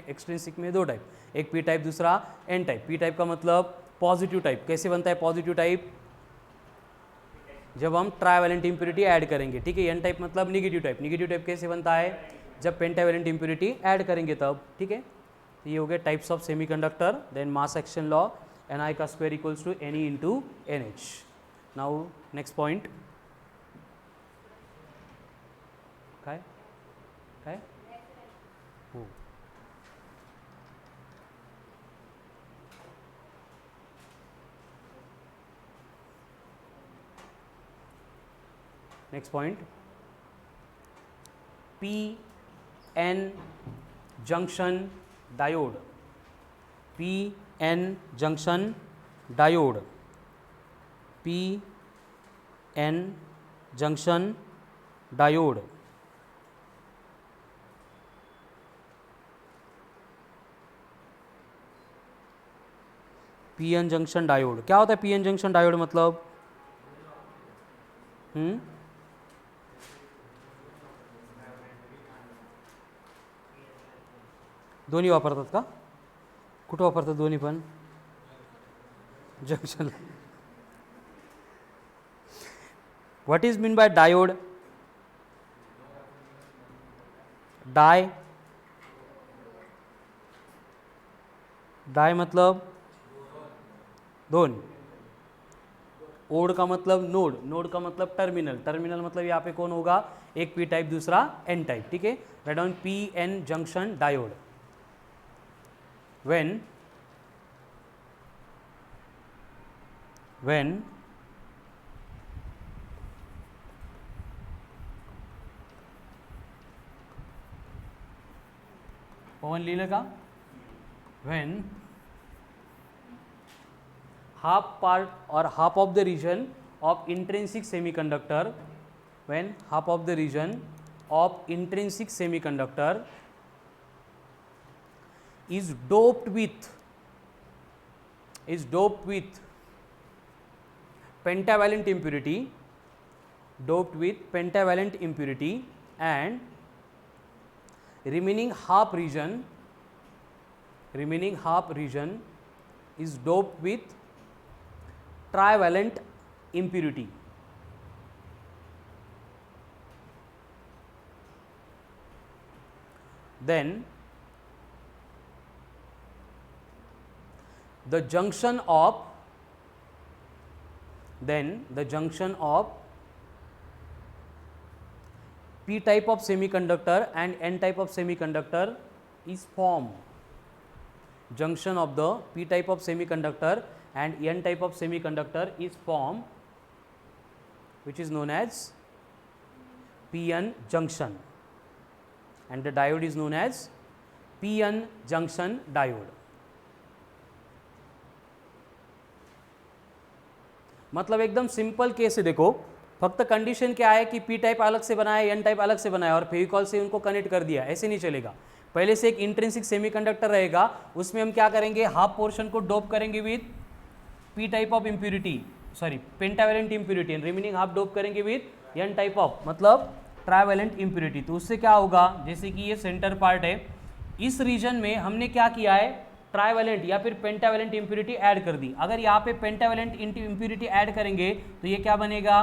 A: Extrinsic में दो टाइप, एक पी टाइप दूसरा एन टाइप. पी टाइप का मतलब पॉजिटिव टाइप. कैसे बनता है पॉजिटिव टाइप? जब हम ट्राइवैलेंट इंप्यूरिटी ऐड करेंगे. ठीक है, एन टाइप मतलब निगेटिव टाइप. निगेटिव टाइप कैसे बनता है? जब पेंटावैलेंट इंप्यूरिटी ऐड करेंगे तब. ठीक है, तो ये हो गए types of semiconductor. Then mass action law, Ni का square equals to Ne into NH. Now next point काय काय हो. Next point, P-N junction diode. P-N junction diode. P-N junction diode. PN junction diode क्या होता है? PN junction diode मतलब दोन्ही वापरतात का? कुठं वापरतात दोन्ही पण? Junction. What is mean by diode? Di मतलब दोन. ओड का मतलब नोड. नोड का मतलब टर्मिनल. टर्मिनल मतलब यहाँ पे कौन होगा? एक पी टाइप दूसरा एन टाइप. ठीक है, write down P-N junction diode. When when पवन लीले का when half part or half of the region of intrinsic semiconductor, when half of the region of intrinsic semiconductor is doped with pentavalent impurity, and remaining half region is doped with trivalent impurity. Then the junction of p type of semiconductor and n type of semiconductor is formed. Junction of the p type of semiconductor and n type of semiconductor is formed, which is known as p-n junction, and the diode is known as p-n junction diode. मतलब एकदम simple case है, देखो फक्त condition क्या है कि P type अलग से बनाया, एन टाइप अलग से बनाया और फेविकॉल से उनको कनेक्ट कर दिया, ऐसे नहीं चलेगा। पहले से एक इंट्रिंसिक सेमीकंडक्टर रहेगा, उसमें हम क्या करेंगे, हाफ पोर्शन को डोप करेंगे with P type of impurity, sorry pentavalent impurity, and remaining half dope करेंगे विद एन टाइप ऑफ मतलब ट्राइवेलेंट इम्प्यूरिटी। तो उससे क्या होगा, जैसे कि ये सेंटर पार्ट है, इस रीजन में हमने क्या किया है, ट्राइवेलेंट या फिर पेंटावेलेंट इम्प्यूरिटी ऐड कर दी। अगर यहाँ पे पेंटावेलेंट इम्प्यूरिटी ऐड करेंगे तो ये क्या बनेगा,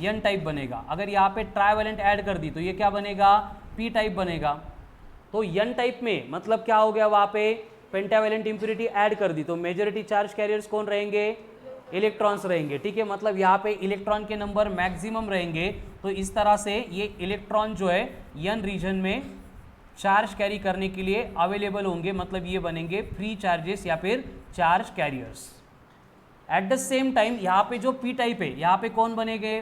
A: एन टाइप बनेगा। अगर यहाँ पे ट्राइवेलेंट ऐड कर दी तो ये क्या बनेगा, पी टाइप बनेगा। तो एन टाइप में मतलब क्या हो गया, वहाँ पे पेंटावेलेंट इम्प्यूरिटी ऐड कर दी तो मेजॉरिटी चार्ज कैरियर्स कौन रहेंगे, इलेक्ट्रॉन्स रहेंगे, ठीक है। मतलब यहाँ पे इलेक्ट्रॉन के नंबर मैक्सिमम रहेंगे। तो इस तरह से ये इलेक्ट्रॉन जो है एन रीजन में चार्ज कैरी करने के लिए अवेलेबल होंगे, मतलब ये बनेंगे फ्री चार्जेस या फिर charge carriers. At the same time यहाँ पे जो पी टाइप है, यहाँ पे कौन बनेंगे,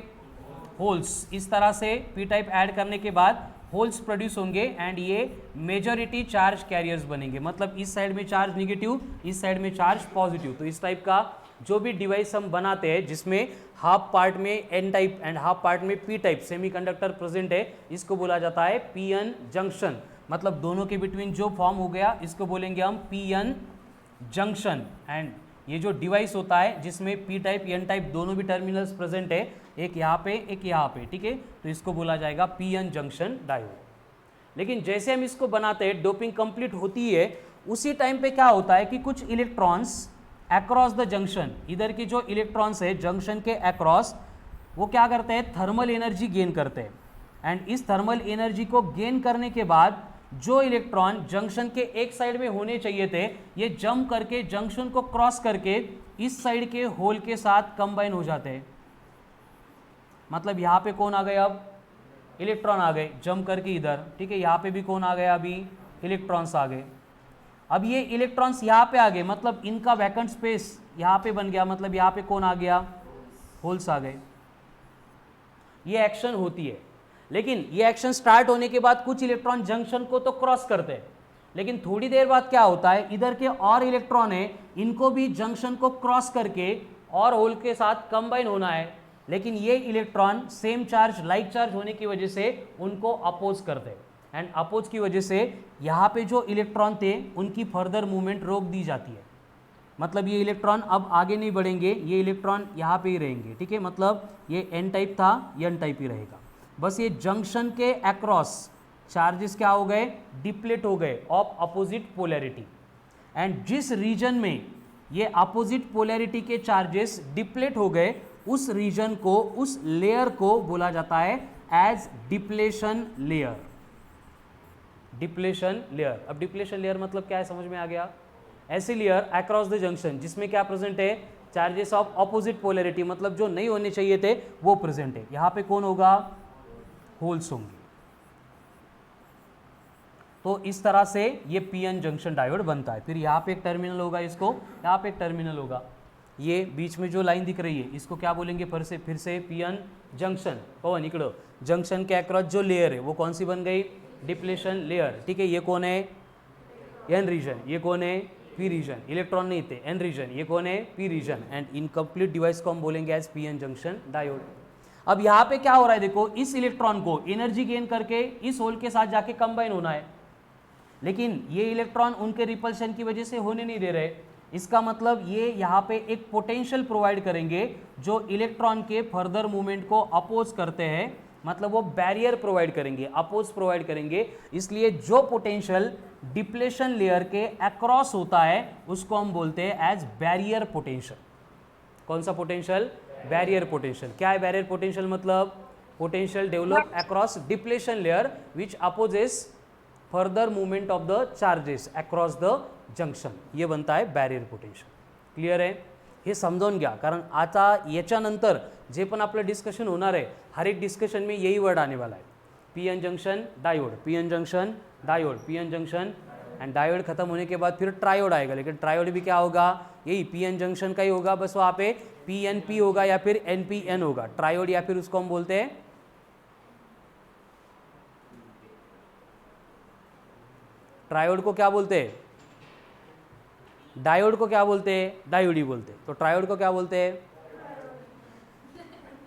A: होल्स। इस तरह से पी टाइप ऐड करने के बाद होल्स प्रोड्यूस होंगे एंड ये मेजॉरिटी चार्ज कैरियर्स बनेंगे। मतलब इस साइड में चार्ज निगेटिव, इस साइड में चार्ज पॉजिटिव। तो इस टाइप का जो भी डिवाइस हम बनाते हैं जिसमें हाफ पार्ट में N type and half part में पी टाइप सेमीकंडक्टर प्रेजेंट है, इसको बोला जाता है पी एन जंक्शन। मतलब दोनों के बिटवीन जो फॉर्म हो गया इसको बोलेंगे हम पी एन जंक्शन। एंड ये जो डिवाइस होता है जिसमें पी टाइप एन टाइप दोनों भी टर्मिनल्स प्रेजेंट है, एक यहाँ पे एक यहाँ पे, ठीक है, तो इसको बोला जाएगा पी एन जंक्शन डायोड। लेकिन जैसे हम इसको बनाते हैं, डोपिंग कंप्लीट होती है, उसी टाइम पे क्या होता है कि कुछ इलेक्ट्रॉन्स अक्रॉस द जंक्शन, इधर की जो इलेक्ट्रॉन्स है जंक्शन के अक्रॉस, वो क्या करते हैं, थर्मल एनर्जी गेन करते हैं। एंड इस थर्मल एनर्जी को गेन करने के बाद जो इलेक्ट्रॉन जंक्शन के एक साइड में होने चाहिए थे, ये जंप करके जंक्शन को क्रॉस करके इस साइड के होल के साथ कंबाइन हो जाते हैं। मतलब यहाँ पे कौन आ गए, अब इलेक्ट्रॉन आ गए जंप करके इधर, ठीक है। यहाँ पे भी कौन आ गया, अभी इलेक्ट्रॉन्स आ गए। अब ये इलेक्ट्रॉन्स यहाँ पे आ गए, मतलब इनका वैकेंट स्पेस यहाँ पे बन गया, मतलब यहाँ पे कौन आ गया, होल्स आ गए। ये एक्शन होती है, लेकिन ये एक्शन स्टार्ट होने के बाद कुछ इलेक्ट्रॉन जंक्शन को तो क्रॉस करते हैं, लेकिन थोड़ी देर बाद क्या होता है, इधर के और इलेक्ट्रॉन है, इनको भी जंक्शन को क्रॉस करके और होल के साथ कंबाइन होना है, लेकिन ये electron same charge like charge होने की वजह से उनको अपोज करते हैं। एंड अपोज की वजह से यहाँ पे जो इलेक्ट्रॉन थे उनकी फर्दर मूवमेंट रोक दी जाती है। मतलब ये इलेक्ट्रॉन अब आगे नहीं बढ़ेंगे, ये इलेक्ट्रॉन यहाँ पे ही रहेंगे, ठीक है। मतलब ये एन टाइप था, एन टाइप ही रहेगा। बस ये जंक्शन के अक्रॉस चार्जेस क्या हो गए, डिप्लेट हो गए ऑफ अपोजिट पोलैरिटी। एंड जिस रीजन में ये अपोजिट पोलैरिटी के चार्जेस डिप्लेट हो गए, उस रीजन को, उस लेयर को बोला जाता है as depletion layer. Depletion layer. अब डिप्लेशन लेयर मतलब क्या है, समझ में आ गया। ऐसी लेयर अक्रॉस द जंक्शन जिसमें क्या प्रेजेंट है, चार्जेस ऑफ अपोजिट पोलैरिटी, मतलब जो नहीं होने चाहिए थे वो प्रेजेंट है। यहाँ पे कौन होगा, होल्स होंगे। तो इस तरह से ये पी एन जंक्शन डायोड बनता है। फिर यहाँ पे एक टर्मिनल होगा, इसको यहाँ पे एक टर्मिनल होगा। ये बीच में जो लाइन दिख रही है इसको क्या बोलेंगे फिर से पीएन जंक्शन। पवन इकड़ो, जंक्शन के अक्रॉस जो लेयर है वो कौन सी बन गई, डिप्लेशन लेयर। ठीक है, ये कौन है, एन रीजन, ये कौन है, पी रीजन। इलेक्ट्रॉन नहीं थे, एन रीजन, ये कौन है, P region. And incomplete device को हम बोलेंगे एज पीएन जंक्शन डायोड। अब यहाँ पे क्या हो रहा है देखो, इस इलेक्ट्रॉन को एनर्जी गेन करके इस होल के साथ जाके कंबाइन होना है, लेकिन ये इलेक्ट्रॉन उनके रिपल्शन की वजह से होने नहीं दे रहे। इसका मतलब ये यहाँ पे एक पोटेंशियल प्रोवाइड करेंगे जो इलेक्ट्रॉन के फर्दर मूवमेंट को अपोज करते हैं, मतलब वो बैरियर प्रोवाइड करेंगे, अपोज प्रोवाइड करेंगे। इसलिए जो पोटेंशियल डिप्लेशन लेयर के अक्रॉस होता है उसको हम बोलते हैं एज बैरियर पोटेंशियल। कौन सा पोटेंशियल, बैरियर पोटेंशियल। क्या है बैरियर पोटेंशियल, मतलब potential develop across depletion layer which opposes further movement of the charges across the junction, ये बनता है बॅरियर पोटेन्शियल। क्लिअर आहे, हे समजावून घ्या, कारण आता याच्यानंतर जे पण आपलं डिस्कशन होणार आहे हर एक डिस्कशन में यही वर्ड आने वाला है, P N junction diode, P N junction diode, P N junction and diode खत्म होने के बाद फिर ट्रायोड आएगा, लेकिन ट्रायोड भी क्या होगा, यही पी एन जंक्शन का ही होगा, बस वहाँ पे पी एन पी होगा या फिर एन पी एन होगा ट्रायोड, या फिर उसको हम बोलते हैं ट्रायोड को क्या बोलते हैं, डायोड को क्या बोलते हैं, डायोड ही बोलते हैं। तो ट्रायोड को क्या बोलते हैं,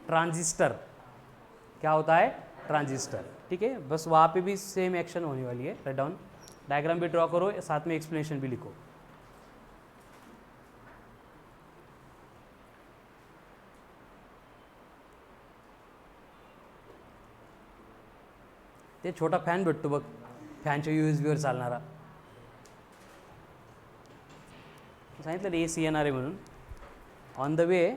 A: ट्रांजिस्टर। क्या होता है, ट्रांजिस्टर। ठीक है, बस वहाँ पे भी सेम एक्शन होने वाली है। राइट डाउन, डायग्राम भी ड्रॉ करो, साथ में एक्सप्लेनेशन भी लिखो। ते छोटा फॅन भेटतो बघ, फॅनच्या USB वर चालणारा, सांगितलं रे AC येणार आहे म्हणून, ऑन द वे।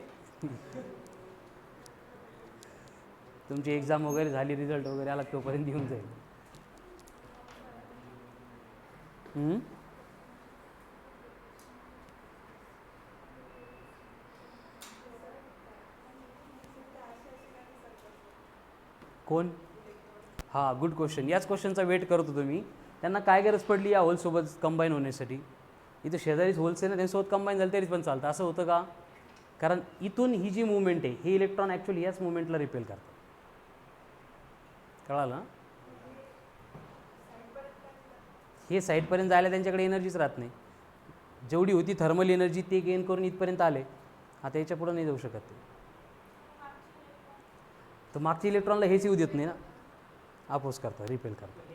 A: तुमची एग्जाम वगैरे झाली, रिझल्ट वगैरे आला तोपर्यंत येऊन जाईल। कोण, हां गुड क्वेश्चन, याच क्वेश्चनचा वेट करत होतो मी। त्यांना काय गरज पडली या होलसोबत कंबाईन होण्यासाठी, इथं शेजारीच होल्स आहे ना, त्यांच्यासोबत कंबाईन झालं तरी पण चालतं, असं होतं का, कारण इथून ही जी मुवमेंट आहे हे इलेक्ट्रॉन ॲक्च्युली याच मुवमेंटला रिपेल करतात, कळालं ना। हे साईडपर्यंत जायला त्यांच्याकडे एनर्जीच राहत नाही, जेवढी होती थर्मल एनर्जी ते गेन करून इथपर्यंत आले, आता याच्या पुढं नाही जाऊ शकत ते, तर मागच्या इलेक्ट्रॉनला हेच येऊ देत नाही ना, अपोज करतात, रिपेल करतात।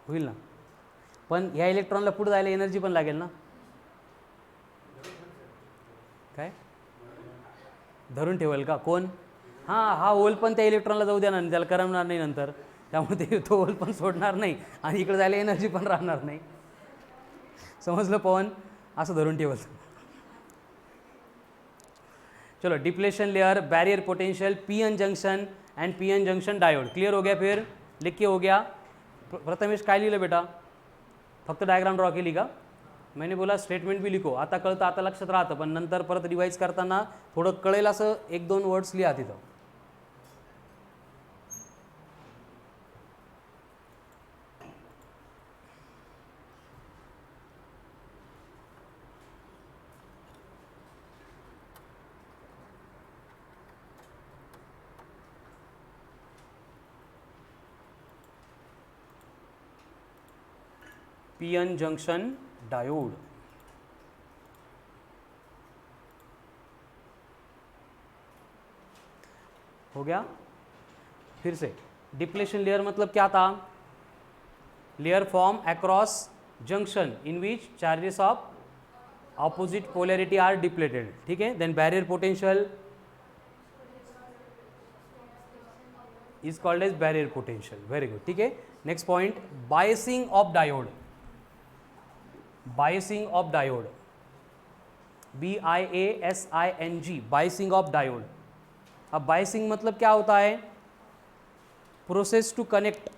A: होईल ना, पण ह्या इलेक्ट्रॉनला पुढे जायला एनर्जी पण लागेल ना, काय धरून ठेवेल का कोण, हां हा होल पण त्या इलेक्ट्रॉनला जाऊ देणार नाही, त्याला करमणार नाही नंतर, त्यामुळे ते तो होल पण सोडणार नाही आणि इकडे जायला एनर्जी पण राहणार नाही, समजलं पवन, असं धरून ठेवल। चलो, depletion layer, barrier potential, P N junction and P N junction diode. Clear हो गया, फिर लिख के हो गया। प्रथमेश काय लिहिलं बेटा, फक्त डायग्राम ड्रॉ केली का, मैंने बोला स्टेटमेंट भी लिखो, आता कळतं, आता लक्षात राहतं, पण नंतर परत रिवाइज करताना थोडं कळेल असं एक दोन वर्ड्स लिहा तिथं। पी एन जंक्शन डायोड, हो गया। फिर से डिप्लेशन लेयर मतलब क्या था, layer form across junction in which charges of opposite polarity are depleted. ठीक है, then barrier potential is called as barrier potential. Very good. ठीक है, next point, biasing of diode, biasing of diode, BIASING, biasing of diode. अब biasing मतलब क्या होता है, process to connect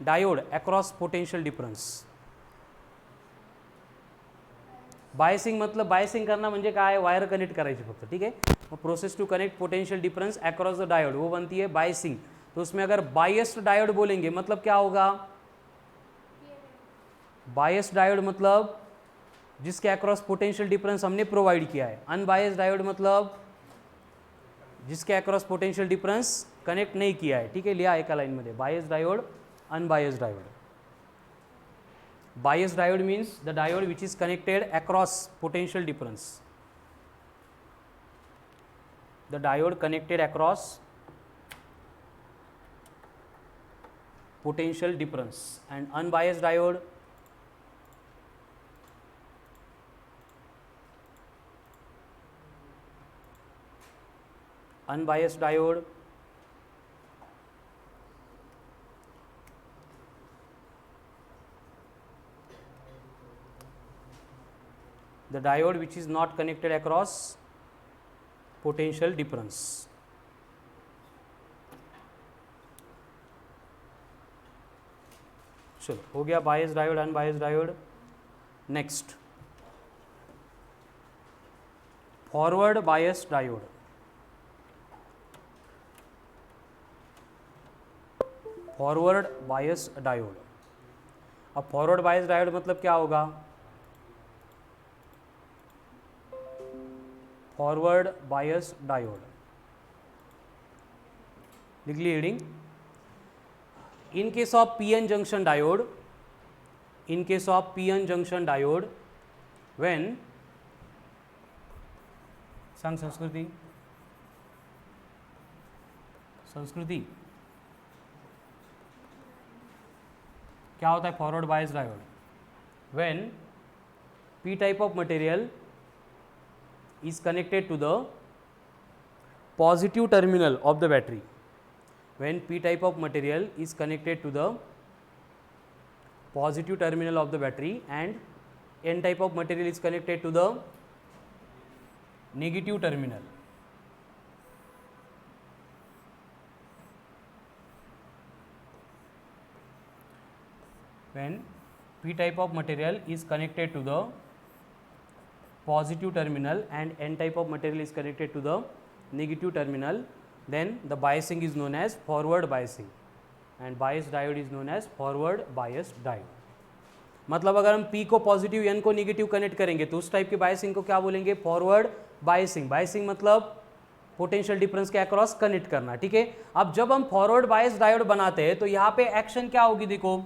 A: diode across potential difference. Biasing मतलब biasing करना म्हणजे काय, वायर कनेक्ट करायची फक्त। ठीक है, वो process to connect potential difference across the diode, वो बनती है बायसिंग। तो उसमें अगर बायस्ड डायोड बोलेंगे मतलब क्या होगा, बायस डायोड मतलब जिसके अक्रॉस पोटेंशियल डिफरेंस हमने प्रोवाइड किया है। अनबायस डायोड मतलब जिसके अक्रॉस पोटेंशियल डिफरेंस कनेक्ट नहीं किया है। ठीक है, लिहा एका लाइन मध्ये bias diode, unbias diode. Bias diode means the diode which is connected across potential difference. The diode connected across potential difference. And unbiased diode, unbiased diode the diode which is not connected across potential difference. चलो हो गया bias diode, unbias diode. Next forward bias diode. Forward bias diode. अब forward bias diode मतलब क्या होगा? Forward bias diode लिख ली heading. In case of PN junction diode, in case of PN junction diode, when सांग संस्कृती संस्कृती क्या होता है forward bias diode? When P type of material is connected to the positive terminal of the battery. When P type of material is connected to the positive terminal of the battery and N type of material is connected to the negative terminal. When P type of material is connected to the positive terminal and N type of material is connected to the negative terminal, then the biasing is known as forward biasing and bias diode is known as forward bias diode. मतलब अगर हम P को positive N को negative connect करेंगे तो उस type की biasing को क्या बोलेंगे? Forward biasing. बायसिंग मतलब पोटेंशियल डिफरेंस के अक्रॉस कनेक्ट करना. ठीक है, अब जब हम फॉरवर्ड बायस डायोड बनाते हैं तो यहाँ पे एक्शन क्या होगी? देखो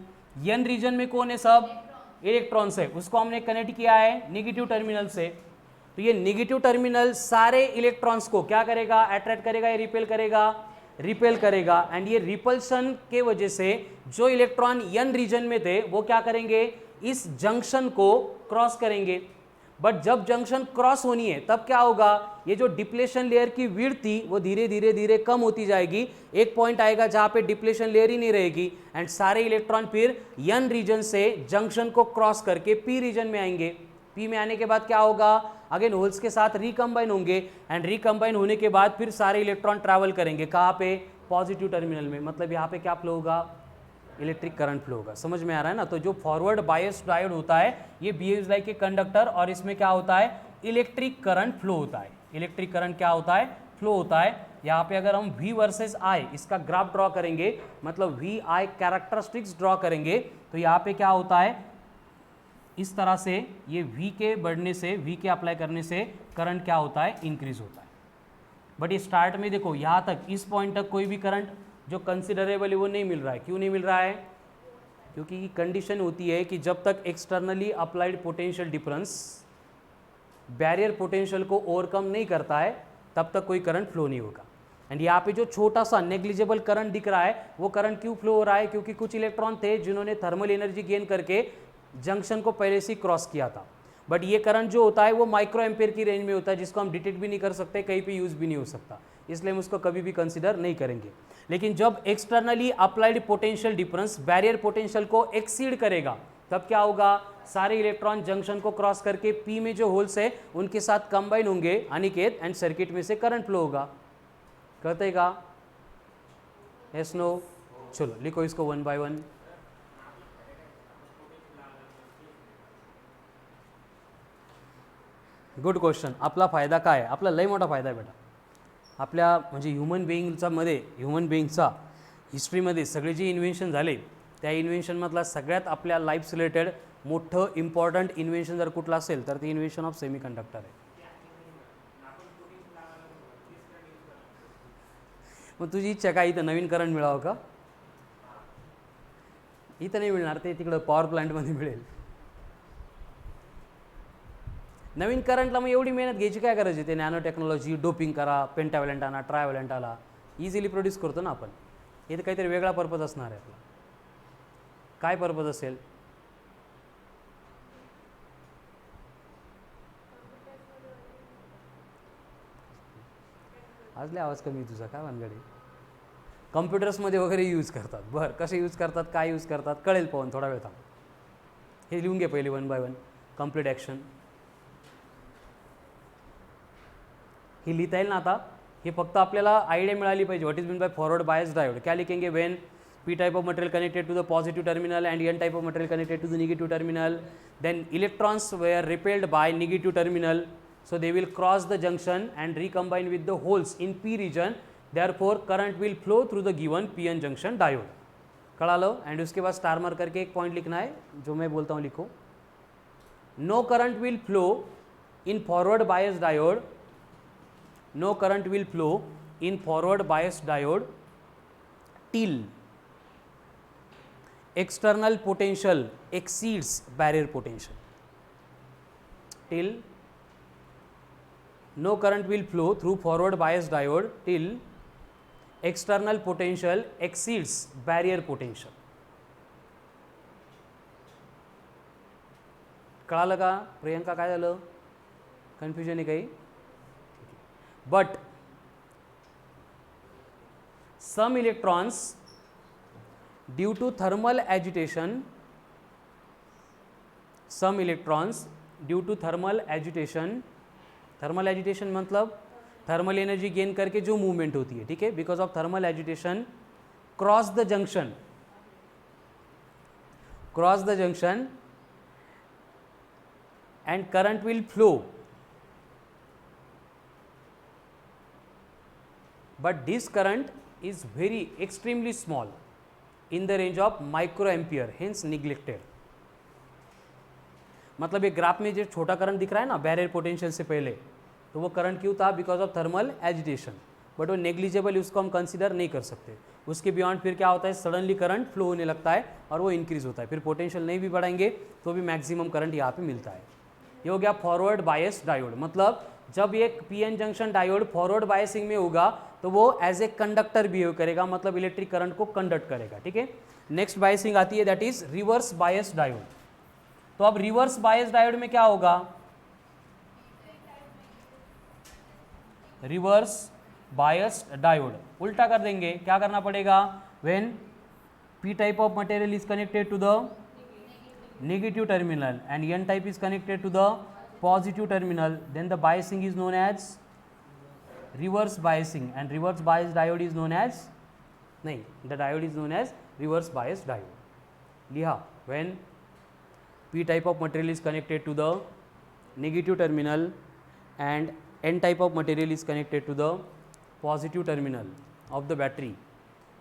A: N रीजन में कौन है? सब इलेक्ट्रॉन्स है. उसको हमने कनेक्ट किया है नेगेटिव टर्मिनल से. तो ये नेगेटिव टर्मिनल सारे इलेक्ट्रॉन्स को क्या करेगा? अट्रैक्ट करेगा या रिपेल करेगा? रिपेल करेगा. एंड ये रिपल्शन के वजह से जो इलेक्ट्रॉन N रीजन में थे वो क्या करेंगे? इस जंक्शन को क्रॉस करेंगे. बट जब जंक्शन क्रॉस होनी है तब क्या होगा? ये जो डिप्लेशन लेयर की विड्थ थी वो धीरे धीरे धीरे कम होती जाएगी. एक पॉइंट आएगा जहां पे डिप्लेशन लेयर ही नहीं रहेगी एंड सारे इलेक्ट्रॉन फिर N रीजन से जंक्शन को क्रॉस करके P रीजन में आएंगे. P में आने के बाद क्या होगा? अगेन होल्स के साथ रिकम्बाइन होंगे एंड रिकम्बाइन होने के बाद फिर सारे इलेक्ट्रॉन ट्रैवल करेंगे. कहाँ पे? पॉजिटिव टर्मिनल में. मतलब यहाँ पे क्या फ्लो होगा? इलेक्ट्रिक करंट फ्लो होगा. समझ में आ रहा है ना? तो जो फॉरवर्ड बायस डायोड होता है ये बिहेव्स लाइक ए कंडक्टर और इसमें क्या होता है? इलेक्ट्रिक करंट फ्लो होता है. इलेक्ट्रिक करंट क्या होता है? फ्लो होता है. यहाँ पे अगर हम V वर्सेस I इसका ग्राफ ड्रॉ करेंगे, मतलब V I कैरेक्टरिस्टिक्स ड्रॉ करेंगे तो यहाँ पे क्या होता है? इस तरह से ये V के बढ़ने से, V के अप्लाई करने से करंट क्या होता है? इंक्रीज होता है. बट ये स्टार्ट में देखो यहाँ तक इस पॉइंट तक कोई भी करंट जो कंसिडरेबल है वो नहीं मिल रहा है. क्यों नहीं मिल रहा है? क्योंकि कंडीशन होती है कि जब तक externally applied potential difference barrier potential को ओवरकम नहीं करता है तब तक कोई करंट फ्लो नहीं होगा. एंड यहाँ पे जो छोटा सा नेग्लिजिबल करंट दिख रहा है वो करंट क्यों फ्लो हो रहा है? क्योंकि कुछ इलेक्ट्रॉन थे जिन्होंने थर्मल एनर्जी गेन करके जंक्शन को पहले से क्रॉस किया था. बट ये करंट जो होता है वो माइक्रो एम्पेयर की रेंज में होता है जिसको हम डिटेक्ट भी नहीं कर सकते, कहीं पे यूज़ भी नहीं हो सकता, इसलिए हम उसको कभी भी कंसिडर नहीं करेंगे. लेकिन जब externally applied potential difference barrier potential को एक्सीड करेगा तब क्या होगा? सारे इलेक्ट्रॉन जंक्शन को क्रॉस करके P में जो होल्स है उनके साथ कंबाइन होंगे अनिकेत एंड सर्किट में से करंट फ्लो होगा. कहते का? Yes no? चलो लिखो इसको one by one. Good question. आपला फायदा काय आहे? आपला लय मोठा फायदा आहे बेटा. आपल्या म्हणजे ह्युमन बिईंगचा हिस्ट्रीमध्ये सगळे जे इन्व्हेन्शन झाले त्या इन्व्हेन्शनमधला सगळ्यात आपल्या लाईफ रिलेटेड मोठं इम्पॉर्टंट इन्व्हेन्शन जर कुठलं असेल तर ते इन्व्हेन्शन ऑफ सेमीकंडक्टर आहे. मग तुझी इच्छा काय इथं नवीन करंट मिळावं का? इथं नाही मिळणार, ते तिकडं पॉवर प्लांटमध्ये मिळेल. नवीन करंटला मग एवढी मेहनत घ्यायची काय करायची? ते नॅनो टेक्नॉलॉजी, डोपिंग करा, पेंटाव्हॅलंट आणा, ट्रायव्हॅलंट आला, इझिली प्रोड्यूस करतो ना आपण. हे तर काहीतरी वेगळा पर्पज असणार आहे आपला. काय पर्पज असेल? आज लय आवाज कमी तुझा, काय भानगडे? कम्प्युटर्समध्ये वगैरे यूज करतात. बरं, कसे यूज करतात, काय यूज करतात कळेल पाहून थोडा वेळ थांब. हे लिहून घे पहिले 1 बाय 1. कम्प्लीट ॲक्शन हे लिहिता येईल ना आता? हे फक्त आपल्याला आयडिया मिळाली पाहिजे. What is mean bye forward bias diode? क्या लिखेंगे? When P type of material connected to the positive terminal and N type of material connected to the negative terminal, then electrons were repelled by negative terminal, so they will cross the junction and recombine with the holes in P region, therefore current will flow through the given PN junction diode. कड़ा लो. And उसके बाद star mark करके एक point लिखना है, जो मैं बोलता हूँ लिखो. No current will flow in forward bias diode, no current will flow in forward bias diode till external potential exceeds barrier potential. Till no current will flow through forward bias diode till external potential exceeds barrier potential. कळालं का प्रियंका? काय झालं? Confusion आहे काही? But some electrons due to thermal agitation, some electrons due to thermal agitation, thermal agitation मतलब thermal energy gain करके जो movement होती है, ठीक है, because of thermal agitation cross the junction and current will flow, but this current is very extremely small in the range of microampere, hence neglected. मतलब ये graph में जो छोटा करंट दिख रहा है ना बैरियर पोटेंशियल से पहले, तो वो करंट क्यों था? Because of thermal agitation. But वो नेग्लिजिबल, उसको हम कंसीडर नहीं कर सकते. उसके बियॉन्ड फिर क्या होता है? सडनली करंट फ्लो होने लगता है और वो इंक्रीज होता है. फिर पोटेंशियल नहीं भी बढ़ाएंगे तो भी मैक्सिमम करंट यहाँ पे मिलता है. ये हो गया फॉरवर्ड बायस डायोड. मतलब जब एक PN junction diode forward biasing में होगा तो वो एज ए कंडक्टर बिहेव करेगा, मतलब इलेक्ट्रिक करंट को कंडक्ट करेगा. ठीक है. नेक्स्ट बायसिंग आती है, that is reverse bias diode. तो अब रिवर्स बायस डायोड में क्या होगा? रिवर्स बायस डायोड उल्टा कर देंगे. क्या करना पड़ेगा? When P type of material is connected to the negative terminal and N type is connected to the positive terminal, then the biasing is known as reverse biasing, and reverse bias diode is known as the diode is known as reverse bias diode. लिहा, when P type of material is connected to the negative terminal and N type of material is connected to the positive terminal of the battery,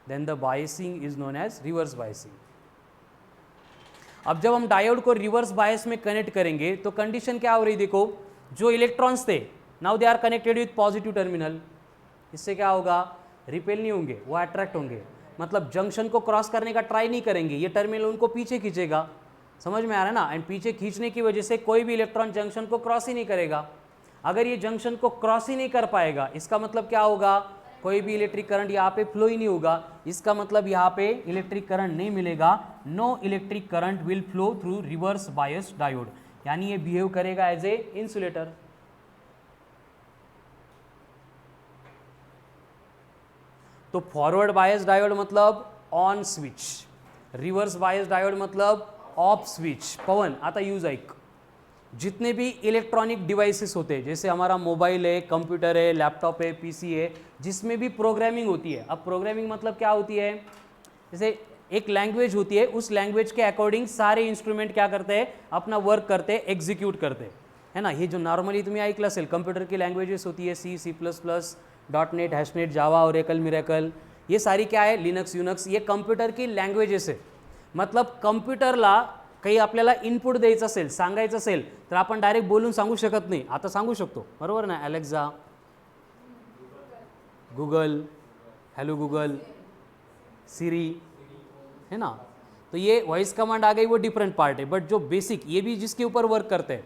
A: then the biasing is known as reverse biasing. अब जब हम diode को reverse bias में connect करेंगे तो condition क्या हो रही? देखो, जो इलेक्ट्रॉन्स थे now they are connected with positive terminal. इससे क्या होगा? रिपेल नहीं होंगे, वो अट्रैक्ट होंगे. मतलब जंक्शन को क्रॉस करने का ट्राई नहीं करेंगे, ये टर्मिनल उनको पीछे खींचेगा. समझ में आ रहा है ना? एंड पीछे खींचने की वजह से कोई भी इलेक्ट्रॉन जंक्शन को क्रॉस ही नहीं करेगा. अगर ये जंक्शन को क्रॉस ही नहीं कर पाएगा, इसका मतलब क्या होगा? कोई भी इलेक्ट्रिक करंट यहाँ पे फ्लो ही नहीं होगा. इसका मतलब यहाँ पे इलेक्ट्रिक करंट नहीं मिलेगा. No electric current will flow through reverse bias diode, यानी ये बिहेव करेगा एज ए इंसुलेटर. तो फॉरवर्ड बायस डायोड मतलब on switch, reverse bias diode मतलब ऑफ स्विच. पवन आता यूज ऐक. जितने भी इलेक्ट्रॉनिक डिवाइसेस होते हैं, जैसे हमारा मोबाइल है, कंप्यूटर है, लैपटॉप है, पीसी है, जिसमें भी प्रोग्रामिंग होती है. अब प्रोग्रामिंग मतलब क्या होती है? जैसे एक लैंग्वेज होती है, उस लैंग्वेज के अकॉर्डिंग सारे इंस्ट्रूमेंट क्या करते हैं? अपना वर्क करते हैं, एग्जीक्यूट करते हैं, है ना. ये जो नॉर्मली तुम्हें ऐकलं असेल, कंप्यूटर की लैंग्वेजेस होती है सी, C++, .NET, हैशनेट, जावा, ओरेकल, मिरेकल, ये सारी क्या है? लिनक्स, यूनक्स, ये कंप्यूटर की लँग्वेजेस आहे. मतलब कंप्यूटरला काही आपल्याला इनपुट द्यायचं असेल, सांगायचं असेल, तर आपण डायरेक्ट बोलून सांगू शकत नाही. आता सांगू शकतो, बरोबर ना. अलेक्सा, गूगल, हेलो गूगल, सीरी, है ना. तो ये वॉइस कमांड आ गई, वो डिफरेंट पार्ट है. बट जो बेसिक ये भी जिसके ऊपर वर्क करते हैं,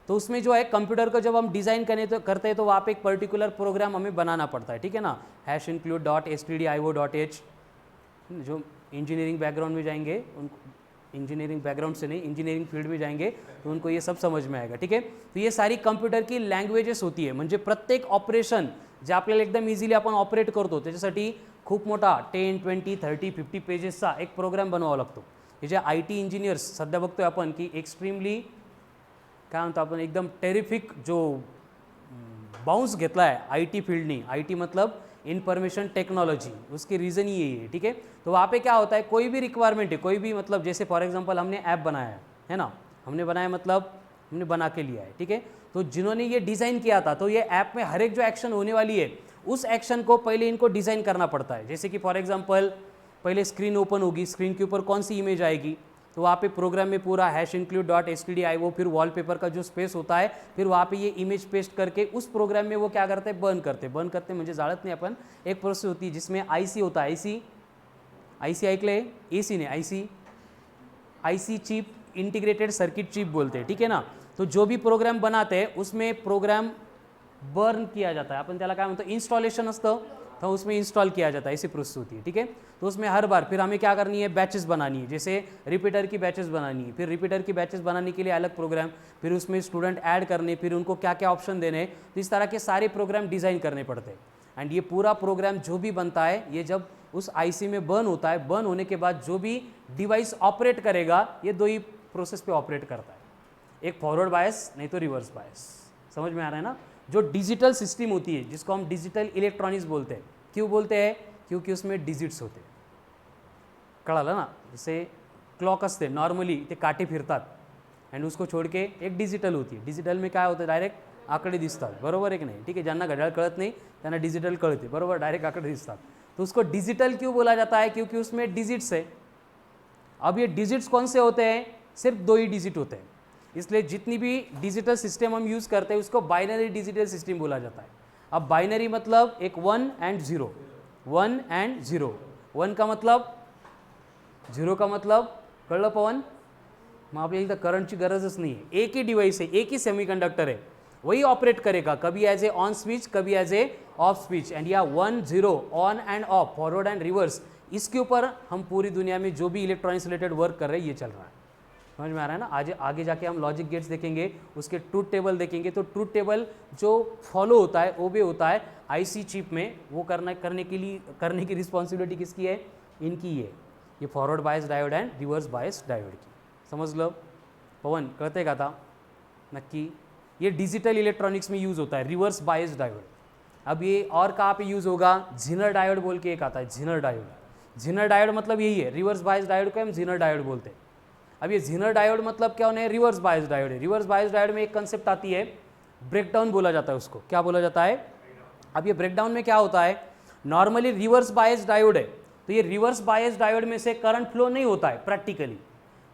A: तो उसमें जो है कंप्यूटर को जब हम डिज़ाइन करते हैं तो वहाँ पे एक पर्टिकुलर प्रोग्राम हमें बनाना पड़ता है, ठीक है ना. #include.stdio.h. जो इंजीनियरिंग बैकग्राउंड में जाएंगे उनको, इंजीनियरिंग बैकग्राउंड से नहीं, इंजीनियरिंग फील्ड में जाएंगे तो उनको ये सब समझ में आएगा, ठीक है. तो ये सारी कंप्यूटर की लँग्वेजेस होती आहे. म्हणजे प्रत्येक ऑपरेशन जे आपल्याला एकदम इझिली आपण ऑपरेट करतो त्याच्यासाठी खूप मोठा 10, 20, 30, 50 पेजेसचा एक प्रोग्राम बनवावा लागतो. हे जे IT इंजिनियर्स सध्या बघतोय आपण की एक्स्ट्रीमली काय म्हणतो आपण, एकदम टेरिफिक जो बाउंस घेतला आहे IT फील्डनी. IT मतलब इंफॉर्मेशन टेक्नोलॉजी, उसकी रीज़न ही यही है, ठीक है. तो वहाँ पे क्या होता है, कोई भी रिक्वायरमेंट है, कोई भी मतलब जैसे फॉर एग्जांपल हमने ऐप बनाया है ना, हमने बनाया मतलब हमने बना के लिया है, ठीक है. तो जिन्होंने ये डिज़ाइन किया था, तो ये ऐप में हर एक जो एक्शन होने वाली है उस एक्शन को पहले इनको डिज़ाइन करना पड़ता है. जैसे कि फॉर एग्जांपल पहले स्क्रीन ओपन होगी, स्क्रीन के ऊपर कौन सी इमेज आएगी, तो वहाँ पे प्रोग्राम में पूरा #include.stdio, फिर वॉलपेपर का जो स्पेस होता है, फिर वहाँ पे ये इमेज पेस्ट करके उस प्रोग्राम में वो क्या करते हैं, बर्न करते म्हणजे जाळत नाही आपण. एक प्रोसेस होती जिसमें IC होता है, IC ऐकले, AC ने IC chip, integrated circuit chip बोलते हैं, ठीक है ना. तो जो भी प्रोग्राम बनाते हैं उसमें प्रोग्राम बर्न किया जाता है, अपन त्याला काय म्हणतो, इंस्टॉलेशन असतं, तो उसमें इंस्टॉल किया जाता है, ऐसी प्रोसेस होती है, ठीक है. तो उसमें हर बार फिर हमें क्या करनी है, बैचेस बनानी है. जैसे रिपीटर की बैचेस बनानी है, फिर रिपीटर की बैचेस बनाने के लिए अलग प्रोग्राम, फिर उसमें स्टूडेंट ऐड करने, फिर उनको क्या क्या ऑप्शन देने. तो इस तरह के सारे प्रोग्राम डिज़ाइन करने पड़ते हैं. एंड ये पूरा प्रोग्राम जो भी बनता है, ये जब उस IC में बर्न होता है, बर्न होने के बाद जो भी डिवाइस ऑपरेट करेगा, ये दो ही प्रोसेस पे ऑपरेट करता है. एक फॉरवर्ड बायस, नहीं तो रिवर्स बायस. समझ में आ रहा है ना. जो डिजिटल सिस्टम होती है जिसको हम डिजिटल इलेक्ट्रॉनिक्स बोलते हैं. क्यों बोलते हैं, क्योंकि उसमें डिजिट्स होते हैं. कळालं ना. जैसे क्लॉक असते, नॉर्मली ते काटे फिरतात अँड उसको छोड़ के एक डिजिटल होती है. डिजिटल में काय होतं, डायरेक्ट आकडे दिसतात, बरोबर आहे की नाही, ठीक है. ज्यांना घड्याळ कळत नाही त्यांना डिजिटल कळते, बरोबर, डायरेक्ट आकडे दिसतात. तो उसको डिजिटल क्यों बोला जाता है, क्योंकि उसमें डिजिट्स है. अब ये डिजिट्स कौन से होते हैं, सिर्फ 2 ही डिजिट होते हैं. इसलिए जितनी भी डिजिटल सिस्टम हम यूज़ करते हैं उसको बाइनरी डिजिटल सिस्टम बोला जाता है. अब बाइनरी मतलब एक 1 and 0, 1 and 0. 1 का मतलब, 0 का मतलब, कळलं पवन. मग आपल्याला इथं करंटची गरजच नाही आहे. एक ही डिवाइस है, एक ही सेमीकंडक्टर है, वही ऑपरेट करेगा, कभी एज ए ऑन स्विच, कभी as a off switch. And या 1, 0, on and off, forward and reverse, इसके ऊपर हम पूरी दुनिया में जो भी इलेक्ट्रॉनिक्स रिलेटेड वर्क कर रहे हैं ये चल रहा है. समझ में आ रहा है ना. आज आगे जाके हम लॉजिक गेट्स देखेंगे, उसके ट्रूथ टेबल देखेंगे. तो ट्रूथ टेबल जो फॉलो होता है, ओबे होता है IC चिप में, वो करने की रिस्पॉन्सिबिलिटी किसकी है, इनकी है. ये forward bias diode and reverse bias diode की. समझलं पवन, कळतंय का आता नक्की. ये डिजिटल इलेक्ट्रॉनिक्स में यूज़ होता है रिवर्स बायस डायोड. अब ये और कहाँ पे यूज़ होगा, झिनर डायोड बोल के एक आता है, झिनर डायोड. झिनर डायोड मतलब यही है, रिवर्स बायस डायोड को हम झिनर डायोड बोलते हैं. अब ये झिनर डायोड मतलब क्या होना है, रिवर्स बायस डायोड है. रिवर्स बायस डायोड में एक कंसेप्ट आती है, ब्रेकडाउन बोला जाता है उसको. क्या बोला जाता है. अब ये ब्रेकडाउन में क्या होता है, नॉर्मली रिवर्स बायस डायोड है, तो ये रिवर्स बायस डायोड में से करंट फ्लो नहीं होता है प्रैक्टिकली,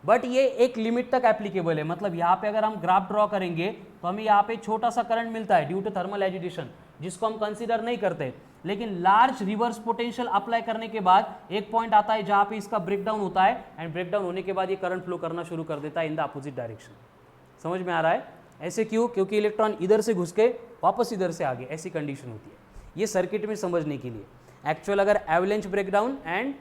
A: बट ये एक लिमिट तक एप्लीकेबल है. मतलब यहाँ पे अगर हम ग्राफ ड्रॉ करेंगे तो हमें यहाँ पे छोटा सा करंट मिलता है ड्यू टू थर्मल एजिटेशन, जिसको हम कंसीडर नहीं करते. लेकिन लार्ज रिवर्स पोटेंशियल अप्लाई करने के बाद एक पॉइंट आता है जहाँ पे इसका ब्रेकडाउन होता है, एंड ब्रेकडाउन होने के बाद ये करंट फ्लो करना शुरू कर देता है इन द अपोजिट डायरेक्शन. समझ में आ रहा है. ऐसे क्यों, क्योंकि इलेक्ट्रॉन इधर से घुस के वापस इधर से आगे, ऐसी कंडीशन होती है. ये सर्किट में समझने के लिए. एक्चुअल अगर एवलेंच ब्रेकडाउन एंड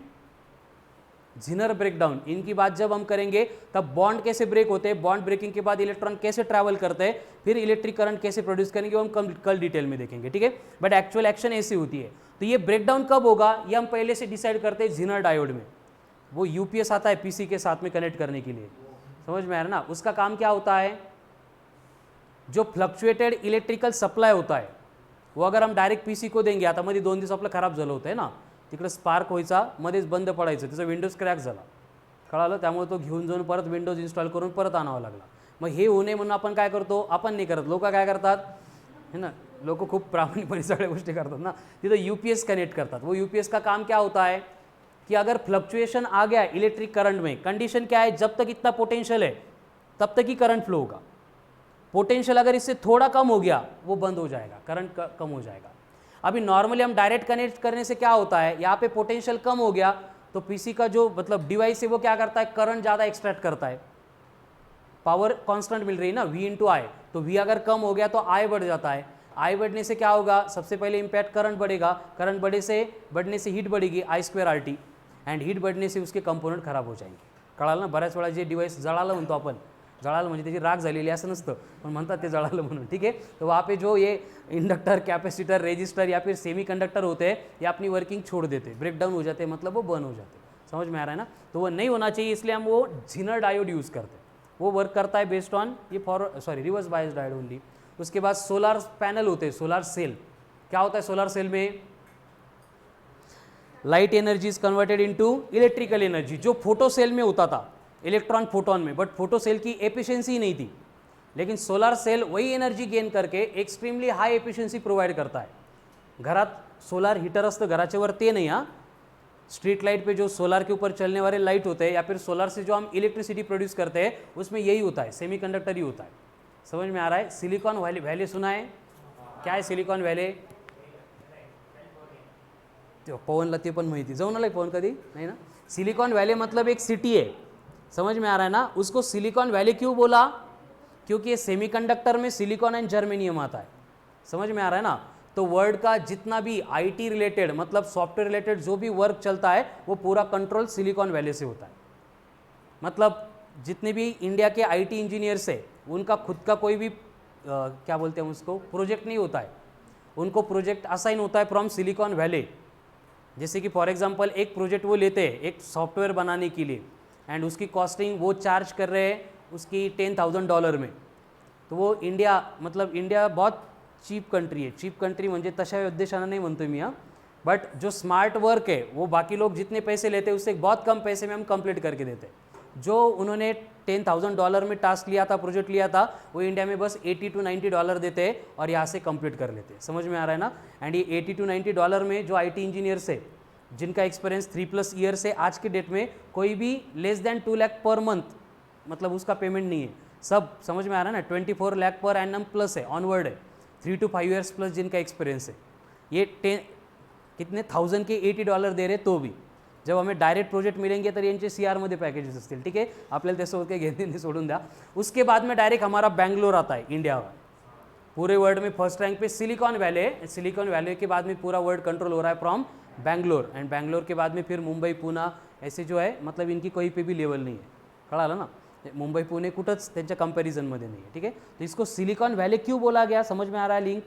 A: झिनर ब्रेकडाउन, इनकी बात जब हम करेंगे तब बॉन्ड कैसे ब्रेक होते हैं, बॉन्ड ब्रेकिंग के बाद इलेक्ट्रॉन कैसे ट्रैवल करते हैं, फिर इलेक्ट्रिक करंट कैसे प्रोड्यूस करेंगे, वो हम कल डिटेल में देखेंगे, ठीक है. बट एक्चुअल एक्शन ऐसी होती है. तो ये ब्रेकडाउन कब होगा, ये हम पहले से डिसाइड करते हैं झिनर डायोड में. वो UPS आता है PC के साथ में कनेक्ट करने के लिए. समझ में आ रहा है ना. उसका काम क्या होता है, जो फ्लक्चुएटेड इलेक्ट्रिकल सप्लाय होता है वो अगर हम डायरेक्ट PC को देंगे, आता मध्ये 2 दिवस आपलं खराब झालं होतं ना, तिकडे स्पार्क व्हायचा, मध्येच बंद पडायचं, त्याचा विंडोज क्रॅक झाला, कळालं. त्यामुळे तो घेऊन जाऊन परत विंडोज इन्स्टॉल करून परत आणावा लागला. मग हे होऊ नये म्हणून आपण काय करतो, आपण नाही करत, लोक काय करतात है ना, लोक खूप प्रामाणिकपणे सगळ्या गोष्टी करतात ना. तिथं UPS कनेक्ट करतात. वो UPS का काम क्या होता है कि अगर फ्लक्चुएशन आ गया इलेक्ट्रिक करंट में, कंडीशन क्या है, जब तक इतना पोटेंशियल है तब तक ही करंट फ्लो होगा। पोटेंशियल अगर इससे थोड़ा कम हो गया वो बंद हो जाएगा, करंट कम हो जाएगा। अभी नॉर्मली हम डायरेक्ट कनेक्ट करने से क्या होता है, यहाँ पे पोटेंशियल कम हो गया तो पीसी का जो मतलब डिवाइस है वो क्या करता है, करंट ज़्यादा एक्सट्रैक्ट करता है, पावर कांस्टेंट मिल रही है ना V इंटू आई, तो V अगर कम हो गया तो I बढ़ जाता है, I बढ़ने से क्या होगा, सबसे पहले इम्पैक्ट करंट बढ़ेगा, करंट बढ़ने से हीट बढ़ेगी I2RT, अँड हीट बढ़ने से उसके कंपोनंट खराब हो जाएंगे। कळालं ना, बऱ्याच वेळा जे डिवाइस जळालं म्हणतो आपण, जळालं म्हणजे त्याची राख झालेली असं नसतं, पण म्हणतात ते जळालं म्हणून, ठीक है। तो वहाँ पे जो ये इंडक्टर, कैपेसिटर, रेजिस्टर या फिर सेमी कंडक्टर होते हैं ये अपनी वर्किंग छोड़ देते, ब्रेक डाउन हो जाते, मतलब वो बर्न हो जाते, समझ में आ रहा है ना। तो वो नहीं होना चाहिए, इसलिए हम वो झिनर डायोड यूज़ करते हैं, वो वर्क करता है बेस्ड ऑन ये रिवर्स बायस डायोड ओनली। उसके बाद सोलर पैनल होते हैं, सोलर सेल, क्या होता है सोलर सेल में, light energy is converted into electrical energy, जो फोटो सेल में होता था इलेक्ट्रॉन फोटोन में, बट फोटो सेल की एफिशिएंसी नहीं थी, लेकिन सोलर सेल वही एनर्जी गेन करके एक्सट्रीमली हाई एफिशिएंसी प्रोवाइड करता है। घरात सोलर हीटर असतं घराच्या वर, ते नाही हां, स्ट्रीट लाइट पे जो सोलर के ऊपर चलने वाले लाइट होते हैं या फिर सोलर से जो हम इलेक्ट्रिसिटी प्रोड्यूस करते हैं उसमें यही होता है, सेमीकंडक्टर ही होता है, समझ में आ रहा है। सिलिकॉन वैली सुना है, क्या है सिलिकॉन वैली, पवनला ते पण माहिती, जाऊन आलाय पवन कधी, नाही ना। सिलिकॉन वैली मतलब एक सिटी है, समझ में आ रहा है ना। उसको सिलिकॉन वैली क्यों बोला, क्योंकि ये सेमीकंडक्टर में सिलिकॉन एंड जर्मेनियम आता है, समझ में आ रहा है ना। तो वर्ल्ड का जितना भी आईटी रिलेटेड मतलब सॉफ्टवेयर रिलेटेड जो भी वर्क चलता है वो पूरा कंट्रोल सिलिकॉन वैली से होता है। मतलब जितने भी इंडिया के आईटी इंजीनियर्स है उनका खुद का कोई भी क्या बोलते हैं उसको, प्रोजेक्ट नहीं होता है, उनको प्रोजेक्ट असाइन होता है फ्रॉम सिलिकॉन वैली। जैसे कि फॉर एग्जांपल एक प्रोजेक्ट वो लेते हैं एक सॉफ्टवेयर बनाने के लिए, एंड उसकी कॉस्टिंग वो चार्ज कर रहे हैं उसकी $10,000 में, तो वो इंडिया मतलब इंडिया बहुत चीप कंट्री है, चीप कंट्री म्हणजे तशा उद्देशानं नहीं म्हणतोय मी हां, बट जो स्मार्ट वर्क है वो बाकी लोग जितने पैसे लेते हैं उससे बहुत कम पैसे में हम कंप्लीट करके देते हैं। जो उन्होंने $10,000 में टास्क लिया था, प्रोजेक्ट लिया था, वो इंडिया में बस $80 to $90 देते हैं और यहाँ से कंप्लीट कर लेते हैं, समझ में आ रहा है ना। एंड ये $80 to $90 में जो IT इंजीनियर्स है जिनका एक्सपीरियंस 3+ ईयर्स है, आज के डेट में कोई भी less than 2 lakh per month मतलब उसका पेमेंट नहीं है, सब समझ में आ रहा है ना। 24 लाख पर एनम प्लस है, ऑनवर्ड है, 3 to 5 ईयर्स प्लस जिनका एक्सपीरियंस है। ये कितने 1000 के $80 दे रहे, तो भी जब हमें डायरेक्ट प्रोजेक्ट मिलेंगे तर यांचे CR मध्ये पॅकेजेस असतील, ठीक आहे, आपल्याला त्यासोबत काही घेणे नाही, सोडून द्या। उसके बाद में डायरेक्ट हमारा बैंगलोर आता है इंडिया का, पूरे वर्ल्ड में फर्स्ट रैंक पे सिलिकॉन वैली है। सिलिकॉन वैली के बाद में पूरा वर्ल्ड कंट्रोल हो रहा है फ्रॉम बैंगलोर, एंड बैंगलोर के बाद में फिर मुंबई, पुणे, ऐसे जो है मतलब इनकी कोई पे भी लेवल नहीं है, कळालं ना। मुंबई पुणे कुठंच त्यांच्या कंपॅरिझनमध्ये नहीं है, ठीक है। तो इसको सिलिकॉन वैली क्यों बोला गया, समझ में आ रहा है लिंक,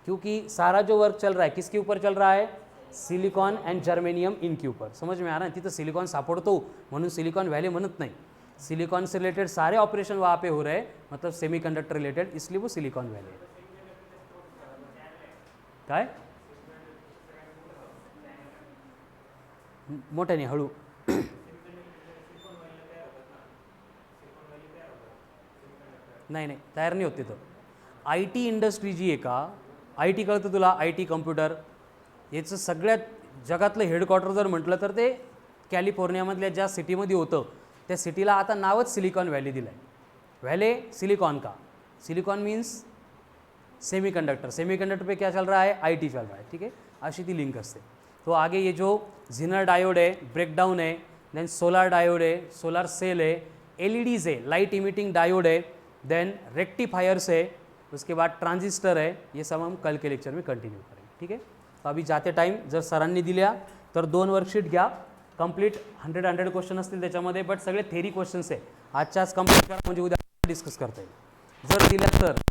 A: क्योंकि सारा जो वर्क चल रहा है किसके ऊपर चल रहा है, सिलिकॉन एंड जर्मेनियम इनके ऊपर, समझ में आ रहा है। तिथं सिलिकॉन सापडतो म्हणून सिलिकॉन वैली म्हणत नाही, सिलिकॉन से रिलेटेड सारे ऑपरेशन वहाँ पे हो रहे हैं, मतलब सेमीकंडक्टर रिलेटेड, इसलिए वो सिलिकॉन वैली है। काय मोठ्याने हळू नाही नाही तयार नाही होत तिथं। IT इंडस्ट्री जी आहे का, IT कळतं तुला, IT कम्प्युटर, याचं सगळ्यात जगातलं हेडक्वार्टर जर म्हटलं तर ते कॅलिफोर्नियामधल्या ज्या सिटीमध्ये होतं त्या सिटीला आता नावच सिलिकॉन वैली दिलं आहे, वैले सिलिकॉन का, सिलिकॉन मीन्स सेमीकंडक्टर, सेमीकंडक्टर पे क्या चल रहा है, IT चल रहा है, ठीक है, अशी ती लिंक असते। तो आगे ये जो झिनर डायोड है, ब्रेकडाउन है, देन सोलर डायोड है, सोलर सेल है, LEDs है, लाइट इमिटिंग डायोड है, देन रेक्टिफायर्स है, उसके बाद ट्रांजिस्टर है, ये सब हम कल के लेक्चर में कंटिन्यू करेंगे, ठीक है। तो अभी जाते टाइम जर सरांनी दिल्या तर 2 वर्कशीट घ्या, कंप्लीट 100 क्वेश्चन असतील त्याच्यामध्ये, बट सगळे थेरी क्वेश्चन्स आहे, आजच्या आज कंप्लीट करा म्हणजे उद्या डिस्कस करता येईल। जर दिल्या तर